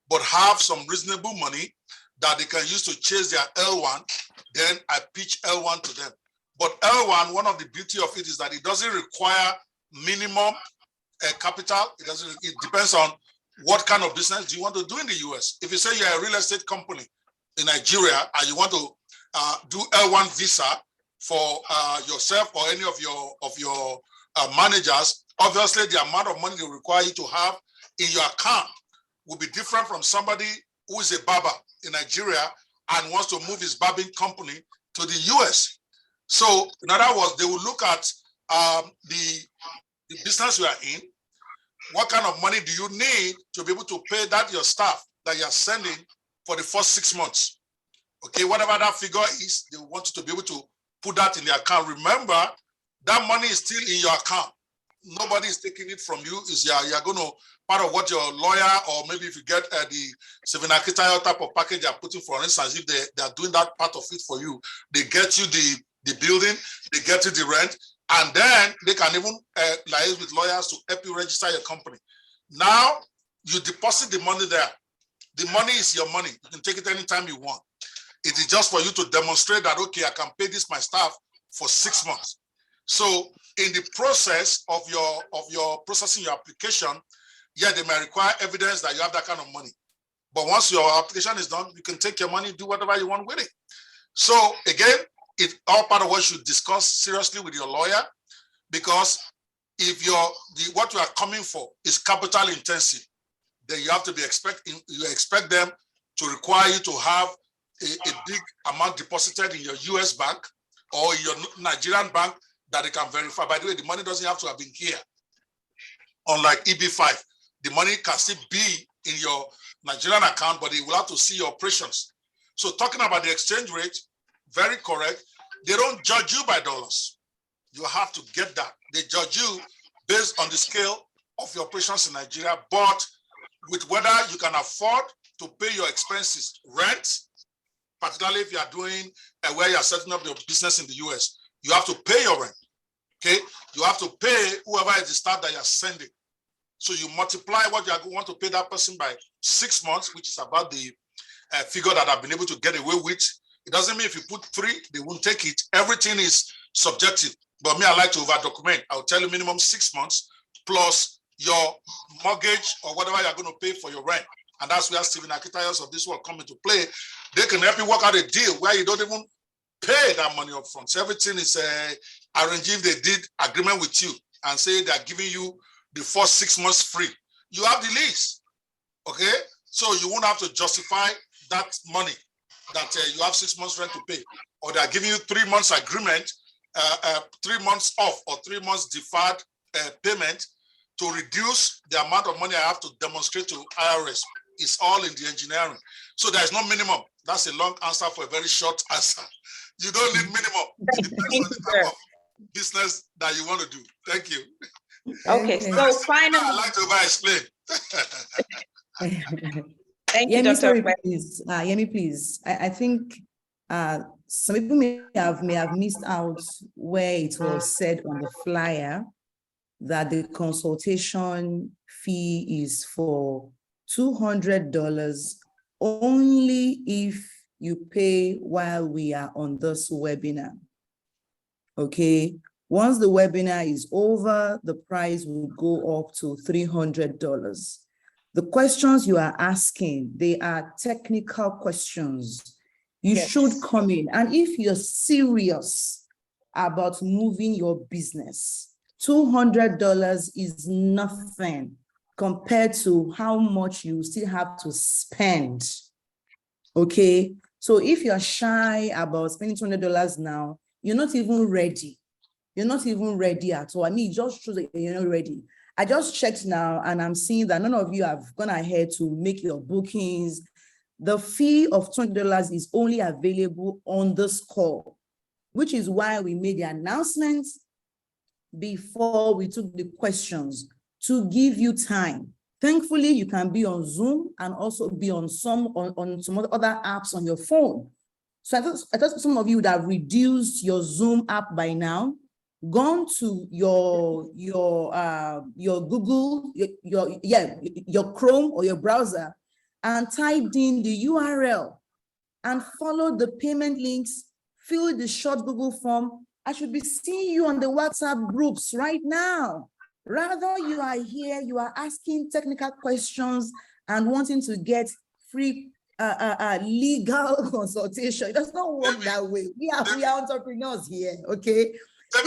but have some reasonable money that they can use to chase their L1, then I pitch L1 to them. But L1, one of the beauty of it is that it doesn't require minimum capital. It depends on what kind of business do you want to do in the US. If you say you're a real estate company in Nigeria and you want to do L1 visa for yourself or any of your managers, obviously the amount of money they require you to have in your account will be different from somebody who is a barber in Nigeria and wants to move his barbering company to the US. So in other words, they will look at the business you are in. What kind of money do you need to be able to pay that your staff that you're sending for the first 6 months? Okay, whatever that figure is, they want you to be able to put that in the account. Remember, that money is still in your account. Nobody is taking it from you. You're going to, part of what your lawyer, or maybe if you get the Akintayo type of package they're putting, for instance, if they are doing that part of it for you, they get you the building, they get you the rent, and then they can even liaise with lawyers to help you register your company. Now, you deposit the money there. The money is your money. You can take it anytime you want. It is just for you to demonstrate that, okay, I can pay this my staff for 6 months. So in the process of your processing your application, yeah, they may require evidence that you have that kind of money. But once your application is done, you can take your money, do whatever you want with it. So again, it's all part of what you should discuss seriously with your lawyer, because if what you are coming for is capital intensive, then you have to be expect them to require you to have a big amount deposited in your US bank or your Nigerian bank that they can verify. By the way, the money doesn't have to have been here. Unlike EB5, the money can still be in your Nigerian account, but they will have to see your operations. So talking about the exchange rate, very correct. They don't judge you by dollars. You have to get that. They judge you based on the scale of your operations in Nigeria, but with whether you can afford to pay your expenses, rent, particularly if you are doing where you are setting up your business in the US, you have to pay your rent. Okay, you have to pay whoever is the staff that you're sending. So you multiply what you want to pay that person by 6 months, which is about the figure that I've been able to get away with. It doesn't mean if you put 3, they won't take it. Everything is subjective. But me, I like to over document. I'll tell you minimum 6 months plus your mortgage or whatever you're going to pay for your rent. And that's where Stephen Akintayos of this world come into play. They can help you work out a deal where you don't even pay that money up front. So everything is arranged. If they did agreement with you and say they're giving you the first 6 months free, you have the lease. Okay, so you won't have to justify that money that you have 6 months rent to pay, or they're giving you 3 months agreement, 3 months off or 3 months deferred payment to reduce the amount of money I have to demonstrate to IRS. It's all in the engineering. So there's no minimum. That's a long answer for a very short answer. You don't need minimum. It depends on the type of business that you want to do. Thank you. Okay, so finally, I like to over-explain. Thank you, Yemi, Dr. sorry, Okwe. please. Yemi, please. I think some people may have missed out where it was said on the flyer that the consultation fee is for $200 only if you pay while we are on this webinar. Okay. Once the webinar is over, the price will go up to $300. The questions you are asking, they are technical questions. You should come in. And if you're serious about moving your business, $200 is nothing compared to how much you still have to spend. Okay. So if you're shy about spending $200 now, you're not even ready. You're not even ready at all. I mean, just shows that you're not ready. I just checked now and I'm seeing that none of you have gone ahead to make your bookings. The fee of $20 is only available on this call, which is why we made the announcement before we took the questions to give you time. Thankfully, you can be on Zoom and also be on some other apps on your phone. So I thought some of you would have reduced your Zoom app by now, gone to your Google, your Chrome or your browser, and typed in the URL and followed the payment links, fill the short Google form, I should be seeing you on the WhatsApp groups right now. Rather, you are here, you are asking technical questions and wanting to get free legal consultation. It does not work that way. We are entrepreneurs here, okay? Tell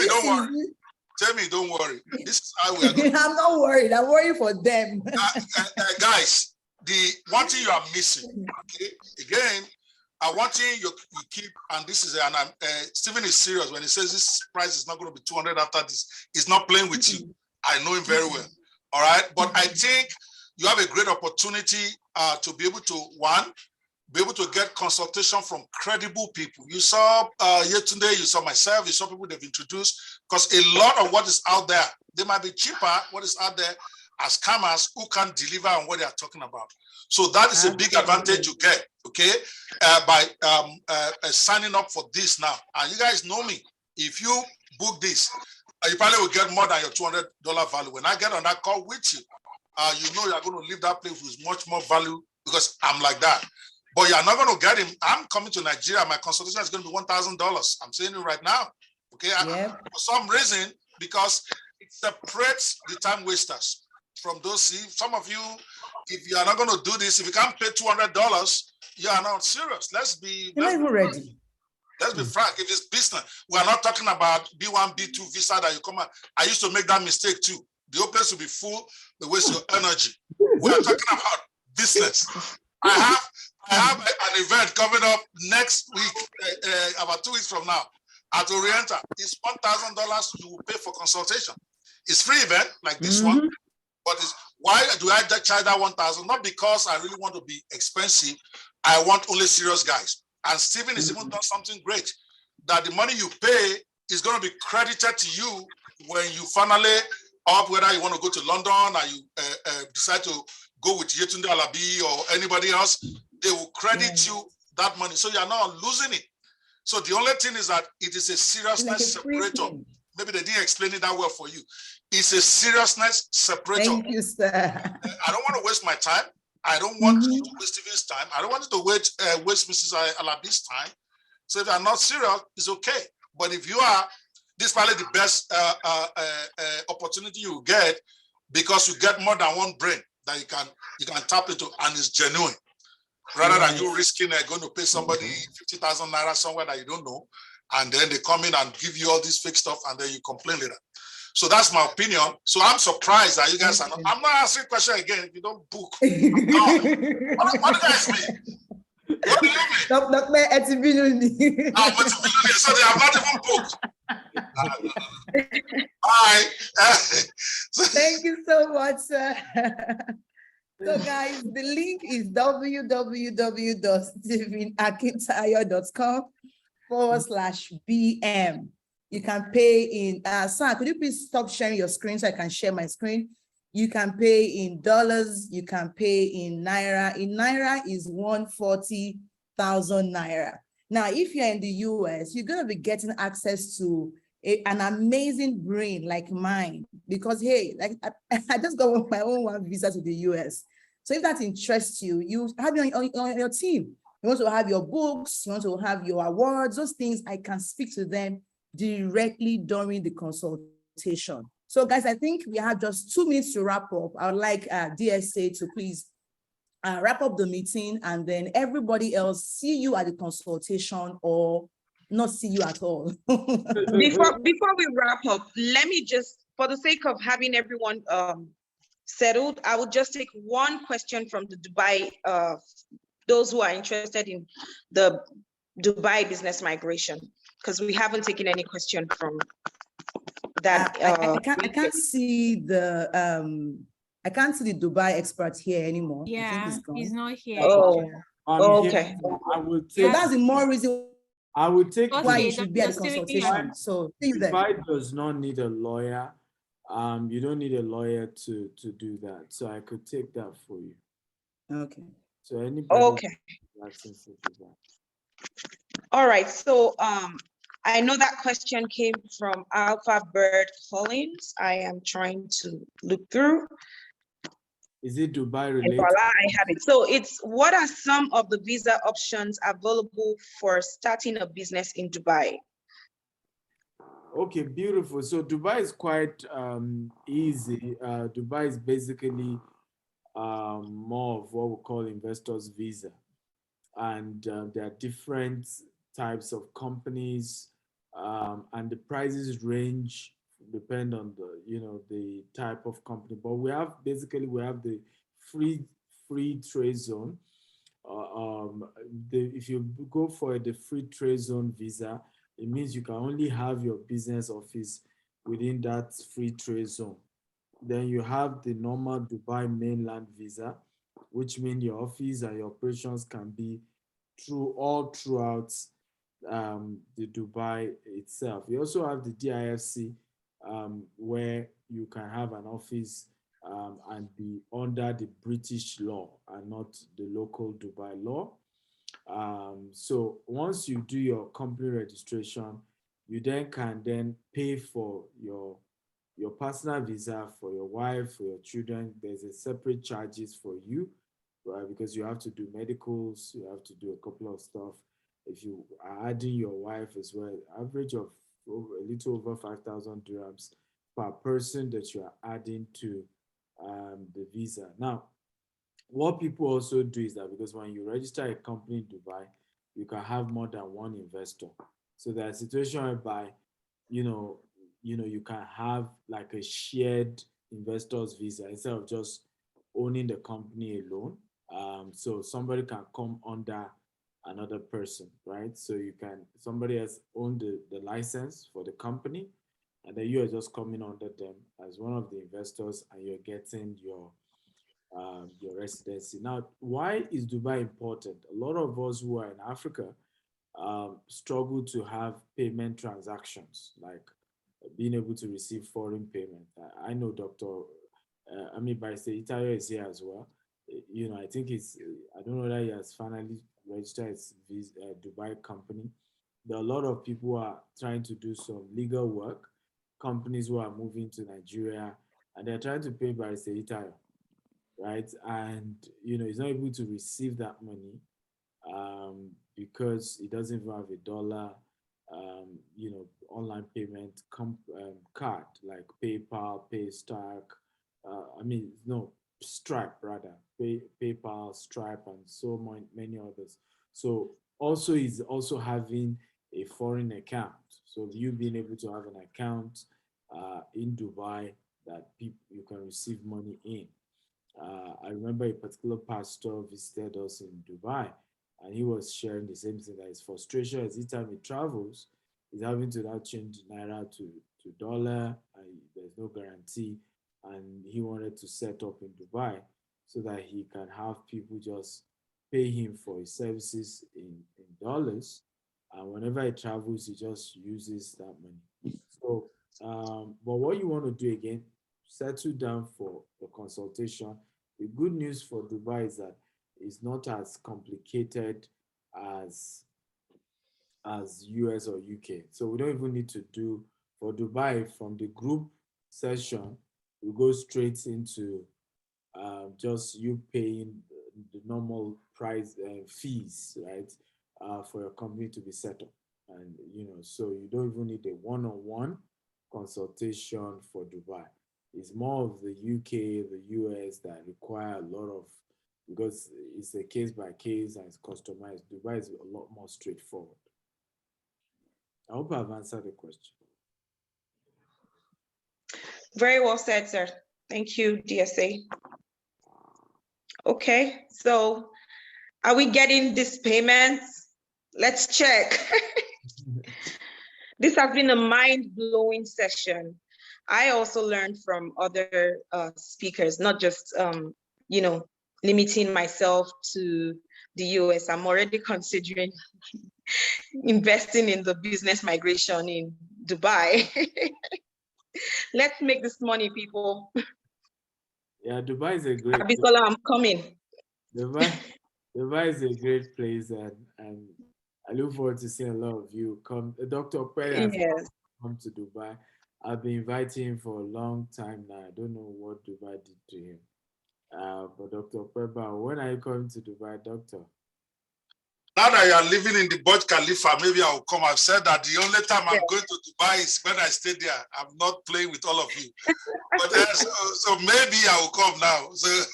me, don't worry. This is how we are going. I'm not worried. I'm worried for them. Guys, the one thing you are missing, okay? Again, one thing you keep, and this is, Stephen is serious when he says this price is not going to be 200 after this. He's not playing with you. I know him very well. All right. But I think you have a great opportunity to be able to, be able to get consultation from credible people. You saw Yetunde, you saw myself, you saw people they've introduced, because a lot of what is out there, they might be cheaper, what is out there, as scammers who can deliver on what they are talking about. So that is a big advantage you get, okay, by signing up for this now. And you guys know me. If you book this, you probably will get more than your $200 value. When I get on that call with you, you know you're going to leave that place with much more value because I'm like that. But you're not going to get him. I'm coming to Nigeria. My consultation is going to be $1,000. I'm saying it right now, okay? For some reason, because it separates the time wasters from those. See, some of you, if you are not going to do this, if you can't pay $200, you are not serious. Let's be ready. Let's be frank. If it's business, we are not talking about B1, B2 visa that you come out. I used to make that mistake too. The whole place will be full, they waste your energy. We are talking about business. I have an event coming up next week, about 2 weeks from now, at Orienta. It's $1,000 you will pay for consultation. It's free event like this one, but why do I charge that $1,000? Not because I really want to be expensive. I want only serious guys. And Stephen has even done something great, that the money you pay is going to be credited to you when you finally opt whether you want to go to London or you decide to go with Yetunde Alabi or anybody else. They will credit you that money. So you're not losing it. So the only thing is that it is a seriousness separator. Maybe they didn't explain it that well for you. It's a seriousness separator. Thank you, sir. I don't want to waste my time. I don't want you to waste Stephen's time. I don't want you to waste Mrs. Alabi's time. So if you're not serious, it's okay. But if you are, this is probably the best opportunity you get, because you get more than one brain that you can tap into, and it's genuine. Rather than you risking going to pay somebody 50,000 naira somewhere that you don't know, and then they come in and give you all this fake stuff, and then you complain later. So that's my opinion. So I'm surprised that you guys are not. I'm not answering the question again. If you don't book, what do you guys mean? What do you mean? So they have not even booked. All right. Thank you so much, sir. So guys, the link is www.stephenakintayo.com/BM. You can pay in, sir, could you please stop sharing your screen so I can share my screen? You can pay in dollars, you can pay in Naira. In Naira is 140,000 Naira. Now, if you're in the US, you're gonna be getting access to an amazing brain like mine, because hey, like I just got my own one visa to the US. So if that interests you, you have on your team. You want to have your books, you want to have your awards, those things, I can speak to them directly during the consultation. So guys, I think we have just 2 minutes to wrap up. I would like DSA to please wrap up the meeting, and then everybody else see you at the consultation or not see you at all. Before we wrap up, let me just, for the sake of having everyone settled, I will just take one question from the Dubai, those who are interested in the Dubai business migration, because we haven't taken any question from that. I can't see the Dubai expert here anymore. Yeah, he's not here. Oh, okay. I would take, so that's the more reason I would take why you should be at the consultation. So Dubai does not need a lawyer. You don't need a lawyer to do that. So I could take that for you. Okay. So anybody. Okay. All right. So I know that question came from Alpha Bird Collins. I am trying to look through. Is it Dubai And related? voila, I have it. So it's, what are some of the visa options available for starting a business in Dubai? Okay, beautiful. So Dubai is quite easy. Dubai is basically more of what we call investors visa. And there are different types of companies, and the prices range depend on the, you know, the type of company. But we have the free trade zone. If you go for the free trade zone visa, it means you can only have your business office within that free trade zone. Then you have the normal Dubai mainland visa, which means your office and your operations can be throughout the Dubai itself. You also have the DIFC, where you can have an office and be under the British law and not the local Dubai law. So once you do your company registration, you then can pay for your personal visa, for your wife, for your children. There's a separate charges for you, right? Because you have to do medicals, you have to do a couple of stuff. If you are adding your wife as well, average of a little over 5,000 dirhams per person that you are adding to the visa. Now, what people also do is that, because when you register a company in Dubai, you can have more than one investor. So there's a situation whereby, you can have like a shared investors visa instead of just owning the company alone. So somebody can come under another person, right? So somebody has owned the license for the company, and then you are just coming under them as one of the investors, and you're getting your residency. Now, why is Dubai important? A lot of us who are in Africa struggle to have payment transactions, like being able to receive foreign payment. I know Barrister Itayo is here as well. I think I don't know whether he has finally registered his Dubai company. There are a lot of people who are trying to do some legal work, companies who are moving to Nigeria, and they're trying to pay Barrister Itayo, right? And, he's not able to receive that money because he doesn't even have a dollar, online payment card like PayPal, Paystack, Stripe rather, PayPal, Stripe, and so many others. So also he's also having a foreign account. So you being able to have an account in Dubai that you can receive money in. I remember a particular pastor visited us in Dubai, and he was sharing the same thing, that his frustration is each time he travels, he's having to now change naira to dollar, and there's no guarantee. And he wanted to set up in Dubai so that he can have people just pay him for his services in dollars. And whenever he travels, he just uses that money. So, but what you want to do again, settle down for the consultation. The good news for Dubai is that it's not as complicated as US or UK. So we don't even need to do, for Dubai, from the group session, we go straight into just you paying the normal price fees, right, for your company to be set up. And, so you don't even need a one-on-one consultation for Dubai. It's more of the UK, the US that require a lot of, because it's a case by case and it's customized. Dubai is a lot more straightforward. I hope I've answered the question. Very well said, sir. Thank you, DSA. Okay, so are we getting these payments? Let's check. This has been a mind-blowing session. I also learned from other speakers, not just, limiting myself to the US. I'm already considering investing in the business migration in Dubai. Let's make this money, people. Yeah, Dubai is a great place. Abisola, I'm coming. Dubai is a great place, and I look forward to seeing a lot of you come. Dr. Perry, Yes. come to Dubai. I've been inviting him for a long time now. I don't know what Dubai did to him. But Dr. Peba, when are you coming to Dubai, Doctor? Now that you are living in the Burj Khalifa, maybe I will come. I've said that the only time I'm going to Dubai is when I stay there. I'm not playing with all of you. But so maybe I will come now. So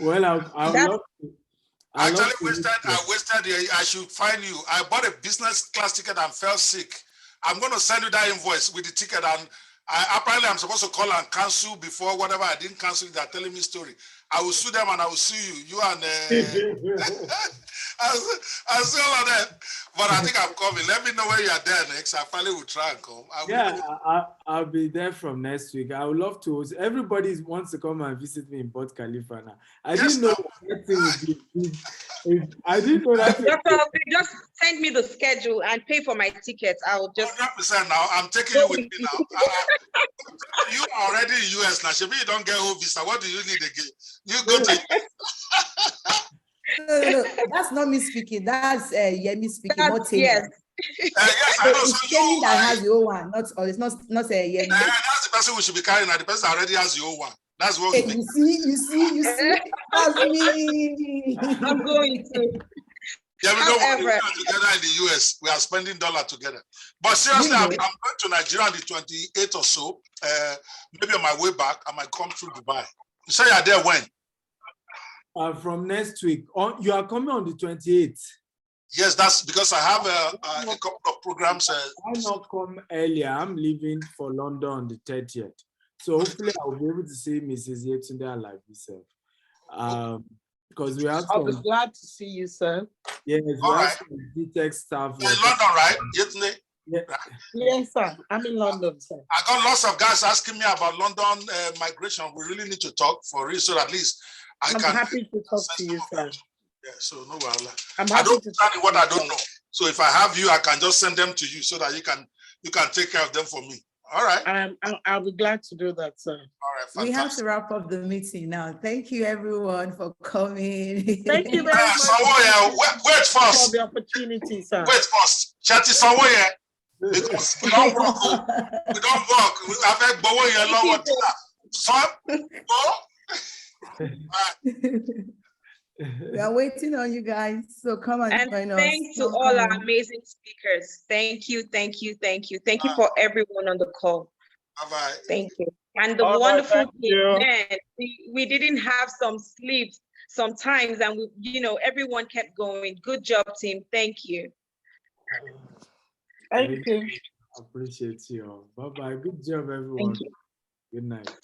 Well, I'll love to. I wasted. I should find you. I bought a business class ticket and fell sick. I'm going to send you that invoice with the ticket, and apparently I'm supposed to call and cancel before whatever. I didn't cancel. They're telling me story. I will sue them and I will sue you. You and I'll sue all of them. But I think I'm coming. Let me know when you are there next. I probably will try and come. I'll be there from next week. I would love to. Everybody wants to come and visit me in Burj Khalifa now. I didn't know that thing would be. I didn't know that. Just send me the schedule and pay for my tickets. I will just 100% now. I'm taking you with me now. You are already in US now. Maybe you don't get home visa. What do you need again? You go to. No, that's not me speaking. That's Yemi speaking. Not yes. Yes, I know. It's Yemi that has your one. It's not Yemi. That's the person we should be carrying. Now the person already has your one. That's what you see. That's me. I'm going to. Yeah, we don't want to be together in the US. We are spending dollar together. But seriously, I'm going to Nigeria on the 28th or so. Maybe on my way back, I might come through Dubai. You say you're there when? From next week. You are coming on the 28th. Yes, that's because I have a couple of programs. Why not come earlier? I'm leaving for London on the 30th. So hopefully I'll be able to see Mrs. Yetunde Alabi. Because we have I'll be glad to see you, sir. Yes, we have some DTech staff. You're in London, right? Yetunde? Yeah. Yes, sir. I'm in London, sir. I got lots of guys asking me about London migration. We really need to talk for real, so at least I'm happy to talk to you, sir. Yeah, so no problem. I don't understand what I don't know. So if I have you, I can just send them to you so that you can take care of them for me. All right. I'll be glad to do that, sir. All right. Fantastic. We have to wrap up the meeting now. Thank you, everyone, for coming. Thank you very much. Wait first. For the opportunity, sir. Wait first. Chati Sawoye. Because we don't work. We don't work. I beg Bowo here long We are waiting on you guys. So come and join us. Thanks to all our amazing speakers. Thank you. Thank you for everyone on the call. Bye-bye. Thank you. And the wonderful team, man, we didn't have some sleep sometimes, and everyone kept going. Good job, team. Thank you. Thank you. Appreciate you all. Bye-bye. Good job, everyone. Thank you. Good night.